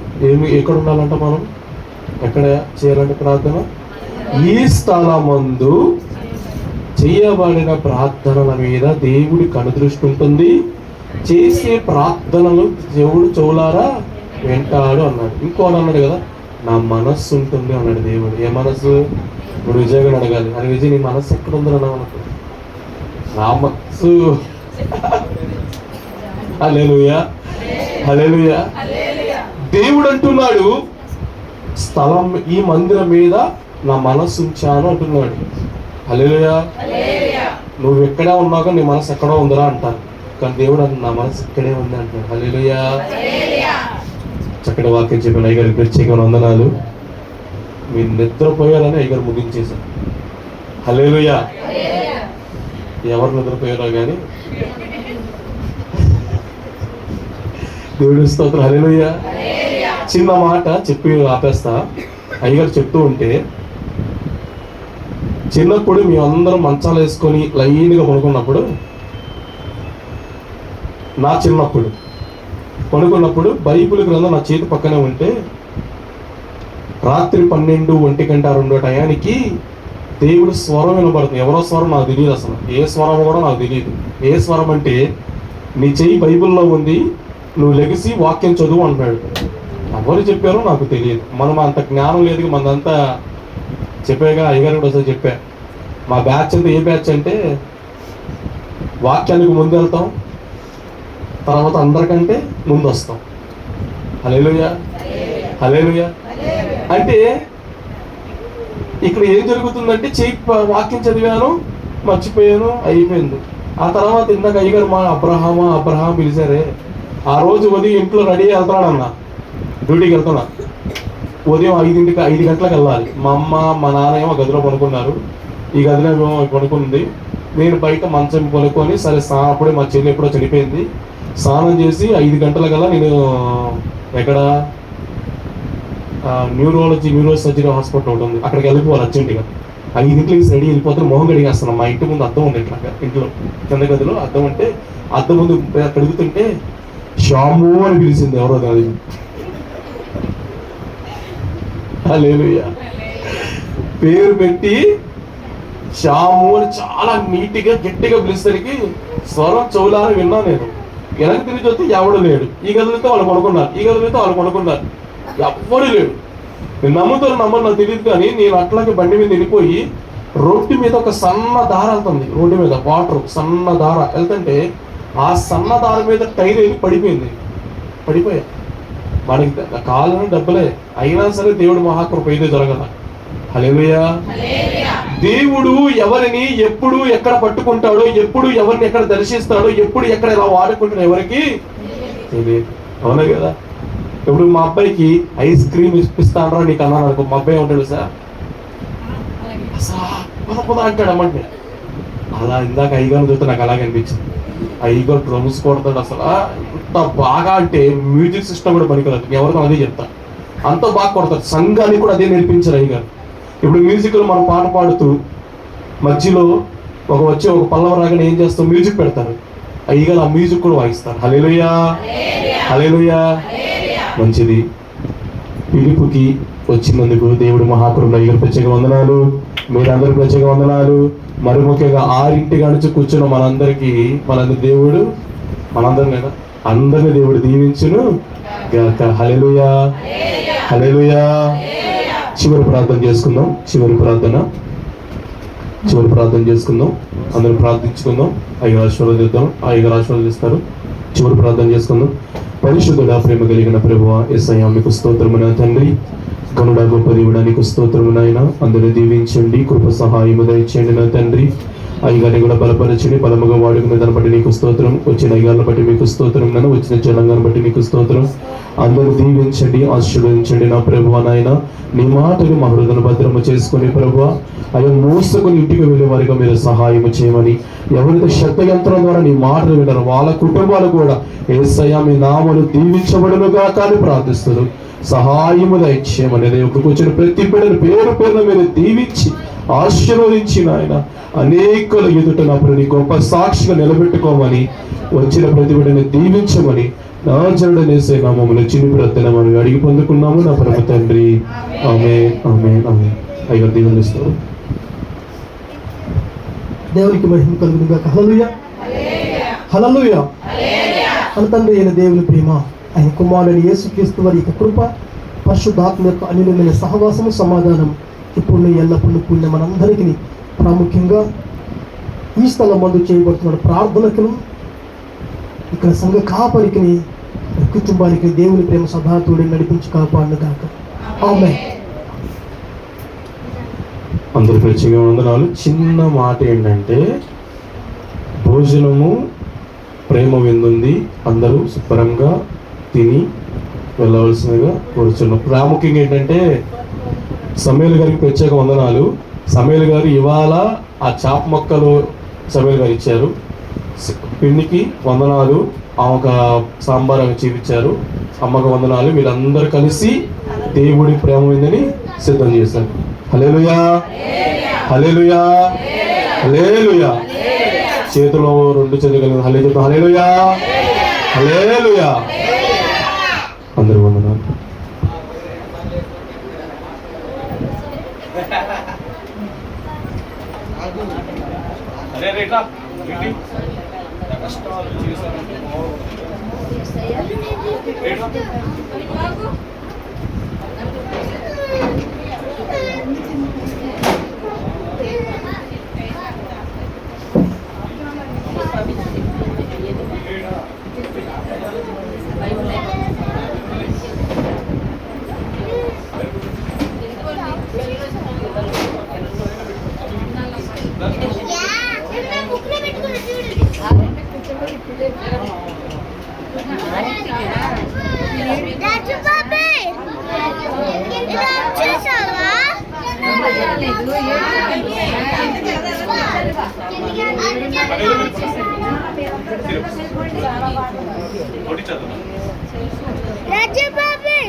ఎక్కడ ఉండాలంట మనం? ఎక్కడ చేయాలంటే ప్రార్థన? ఈ స్థలమందు చేయబడిన ప్రార్థనల మీద దేవుడి కనుదృష్టి ఉంటుంది, చేసే ప్రార్థనలు దేవుడు చెవులారా వింటాడు అన్నాడు. ఇంకోటి అన్నాడు కదా, నా మనస్సు ఉంటుంది అన్నాడు దేవుడు. ఏ మనస్సు? ఇప్పుడు విజయ్ అడగాలి, అని విజయ్ నీ మనస్సు ఎక్కడ ఉందని అన్నావు అనుకో, నా మనస్సు. హల్లెలూయా, హల్లెలూయా. దేవుడు అంటున్నాడు, స్థలం ఈ మందిరం మీద నా మనస్సు ఉంచాను అంటున్నాడు. హల్లెలూయా. నువ్వు ఎక్కడే ఉన్నాక నీ మనసు ఎక్కడో ఉందిరా అంటాను, కానీ దేవుడు నా మనసు ఇక్కడే ఉంది అంటున్నాడు. హల్లెలూయా. చక్కటి వాక్యం చెప్పిన అయ్యగారికి ప్రత్యేకమైన వందనాలు. మీరు నిద్రపోయారని అయ్యగారు ముగించేశారు. హల్లెలూయా. ఎవరు నిద్రపోయారో కానీ దేవుడి స్తోత్రం. హల్లెలూయా. చిన్న మాట చెప్పి ఆపేస్తా. అయ్యగారు చెప్తూ ఉంటే, చిన్నప్పుడు మేమందరం మంచాలు వేసుకొని లైన్గా పడుకున్నప్పుడు, నా చిన్నప్పుడు పడుకున్నప్పుడు బైబిల్ గ్రంథం నా చేతి పక్కనే ఉంటే, రాత్రి 12, 1 గంట 2 టయానికి దేవుడు స్వరం వినబడుతుంది. ఎవరో స్వరం నాకు తెలియదు, అసలు ఏ స్వరం కూడా నాకు తెలియదు. ఏ స్వరం అంటే, నీ చెయ్యి బైబిల్లో ఉంది, నువ్వు లెగిసి వాక్యం చదువు అంటాడు. ఎవరు చెప్పారో నాకు తెలియదు. మనం అంత జ్ఞానం లేదు, మనదంతా చెప్పాగా. అయ్యగారు కూడా ఒకసారి చెప్పా, మా బ్యాచ్ అంటే ఏ బ్యాచ్ అంటే, వాక్యానికి ముందు వెళ్తాం, తర్వాత అందరికంటే ముందు వస్తాం. హల్లెలూయా, హల్లెలూయా. అంటే ఇక్కడ ఏం జరుగుతుందంటే, వాక్యం చదివాను, మర్చిపోయాను, అయిపోయింది. ఆ తర్వాత ఇందాక అయ్యగారు మా అబ్రహాం పిలిచారే, ఆ రోజు ఉదయం ఇంట్లో రెడీ వెళ్తాడన్న, డ్యూటీకి వెళ్తున్నా. ఉదయం 5 గంటలకు వెళ్ళాలి. మా అమ్మ మా నాన్న ఏమో గదిలో పడుకున్నారు, ఈ గదిలో పడుకుంది. నేను బయట మంచం పడుకొని, సరే అప్పుడే మా చెల్లి ఎప్పుడో చనిపోయింది, స్నానం చేసి 5 గంటలకల్లా నేను ఎక్కడ న్యూరో సర్జరీ హాస్పిటల్ ఒకటి ఉంది, అక్కడికి వెళ్ళిపోవాలి అర్జెంటుగా. 5 గంటలకి రెడీ వెళ్ళిపోతే మొహం కడిగేస్తున్నాం. మా ఇంటి ముందు అద్దం ఉంది, ఇట్లా ఇంట్లో కింద గదిలో అద్దం అంటే, అద్దం ముందు కడుగుతుంటే షాము అని పిలిచింది ఎవరో కాదు. హల్లెలూయా. పేరు పెట్టి షాము అని చాలా నీట్గా గట్టిగా పిలిచేసరికి స్వరం చెవులారా విన్నా నేను. వెనక్కి తిరిగి వస్తే ఎవడు లేడు. ఈ గదులతో వాళ్ళు పడుకున్నారు, ఈ గదులతో వాళ్ళు పడుకున్నారు, ఎవ్వడు లేడు. నేను నమ్ముతాను నమ్మను నాకు తెలియదు, కానీ నేను అట్లాగే బండి మీద వెళ్ళిపోయి రోడ్డు మీద ఒక సన్న దార వెళ్తుంది, రోడ్డు మీద వాటర్ సన్న దార వెళ్తుంటే ఆ సన్న దార మీద టైర్ వెళ్ళి పడిపోయా. మనకి కావాలని డబ్బులే, అయినా సరే దేవుడు మహాకృప అయితే జరగల. హల్లెలూయా. దేవుడు ఎవరిని ఎప్పుడు ఎక్కడ పట్టుకుంటాడో, ఎప్పుడు ఎవరిని ఎక్కడ దర్శిస్తాడో, ఎప్పుడు ఎక్కడ ఎలా వాడుకుంటాడో ఎవరికి తెలియదు. అవునా కదా? ఇప్పుడు మా అబ్బాయికి ఐస్ క్రీమ్ ఇప్పిస్తానరా నీకు అన్నాను అనుకో, మా అబ్బాయి ఉంటాడు సార్ పద అంటాడు అమ్మంటే. అలా ఇందాక అయ్యగారు చూస్తే నాకు అలాగే అనిపించింది. అయ్యగారు డ్రమ్స్ కొడతాడు, అసలు ఎంత బాగా అంటే మ్యూజిక్ సిస్టమ్ కూడా పనికిరాదు, ఎవరితో అదే చెప్తా, అంత బాగా కొడతాడు. సంఘానికి కూడా అదే నేర్పించారు అయ్యగారు. ఇప్పుడు మ్యూజిక్లో మనం పాట పాడుతూ మధ్యలో ఒక పల్లవ రాగానే ఏం చేస్తాం, మ్యూజిక్ పెడతారు. అయ్యగారు ఆ మ్యూజిక్ కూడా వాయిస్తారు. హల్లెలూయా, హల్లెలూయా. మంచిది. పిలుపుకి వచ్చినందుకు దేవుడు మహాకృప అయ్యగారు ప్రత్యేక వందనాలు, మీరందరూ ప్రత్యేక వందనాలు. మరి ముఖ్యంగా 6 నుంచి కూర్చున్న మనందరి దేవుడు అందరినీ దేవుడు దీవించును గాక. హల్లెలూయా, హల్లెలూయా. చివరి ప్రార్థన చేసుకుందాం. చివరి ప్రార్థన చేసుకుందాం. అందరూ ప్రార్థించుకుందాం. అయ్యగారు ఆశీర్వదిస్తారు. చివరి ప్రార్థన చేసుకుందాం. పరిశుద్ధుడా, ప్రేమ కలిగిన ప్రభువా, యేసయ్యా మీకు స్తోత్రము నా తండ్రి. గనుడా, గొప్ప దేవుడా నీకు స్తోత్రము నాయన. అందరూ దీవించండి, కృప సహాయము దయచేయండి నా తండ్రి. అయ్యగారిని కూడా బలపరచండి, బలముగా వాడుకునే దాన్ని బట్టి నీకు స్తోత్రం. వచ్చిన అయ్యగారిని బట్టి మీకు స్తోత్రం నాన్న, వచ్చిన జనాంగాన్ని బట్టి నీకు స్తోత్రం. అందరూ దీవించండి, ఆశీర్వదించండి నా ప్రభువా నాయన. నీ మాటలు మా హృదయ భద్రము చేసుకుని ప్రభువా అయ్యా మోసుకొని ఇంటికి వెళ్ళే వారిగా మీరు సహాయం చేయమని, ఎవరైతే శబ్ద యంత్రం ద్వారా నీ మాటలు విన్నారో వాళ్ళ కుటుంబాలు కూడా యేసయ్యా మీ నామములు దీవించబడునుగా కానీ ప్రార్థిస్తారు. సహాయము దయచేయమని, దేవుడికి వచ్చిన ప్రతి బిడ్డను పేరున మీరు దీవించి ఆశీర్వదించిన ఆయన అనేకల ఎదుట నా నీ గొప్ప సాక్షిగా నిలబెట్టుకోమని, వచ్చిన ప్రతి బిడ్డని దీవించమని నా జరుడనేసే నామములో చిన్ని ప్రార్థన మనం అడిగి పొందుకున్నాము నా పరమ తండ్రి. ఆమేన్, ఆమేన్, ఆమేన్. అయ్యగారు దీవెనిస్తారు. దేవునికి మహిమ కలుగును గాక. హల్లెలూయా, హల్లెలూయా. మన తండ్రి అయిన దేవుని ప్రేమ, ఆయన కుమారుని యేసుక్రీస్తు వారి యొక్క కృప, పరిశుద్ధాత్మ యొక్క అనిలమైన సహవాసము, సమాధానం ఇప్పుడు ఎల్లప్పుడూ కూడిన మనందరికీ, ప్రాముఖ్యంగా ఈ స్థలం మందు చేయబడుతున్న ప్రార్థనకును, ఇక్కడ సంఘ కాపరికి, కుటుంబానికి దేవుని ప్రేమ సదా తోడి నడిపించి కాపాడును గాక. ఆమేన్. అందరూ ప్రత్యేక వందనాలు. చిన్న మాట ఏంటంటే, భోజనము ప్రేమ విందుంది, అందరూ శుభ్రంగా తిని వెళ్ళవలసిందిగా కోరుచున్నాం. ప్రాముఖ్యంగా ఏంటంటే, సమేలు గారికి ప్రత్యేక వందనాలు. సమేలు గారు ఇవాళ ఆ చాప మొక్కలు సమేలు గారు ఇచ్చారు. పిండికి వందనాలు, ఆమెకు సాంబార్ అవి చూపించారు. అమ్మకు వందనాలు. వీళ్ళందరూ కలిసి దేవుడి ప్రేమ విందని సిద్ధం చేశారు. హల్లెలూయా, హల్లెలూయా, హల్లెలూయా. చేతిలో 2 చేతులు కలిగి హల్లెలూయా, హల్లెలూయా. అందరూ వందనాలు. Raja Babe.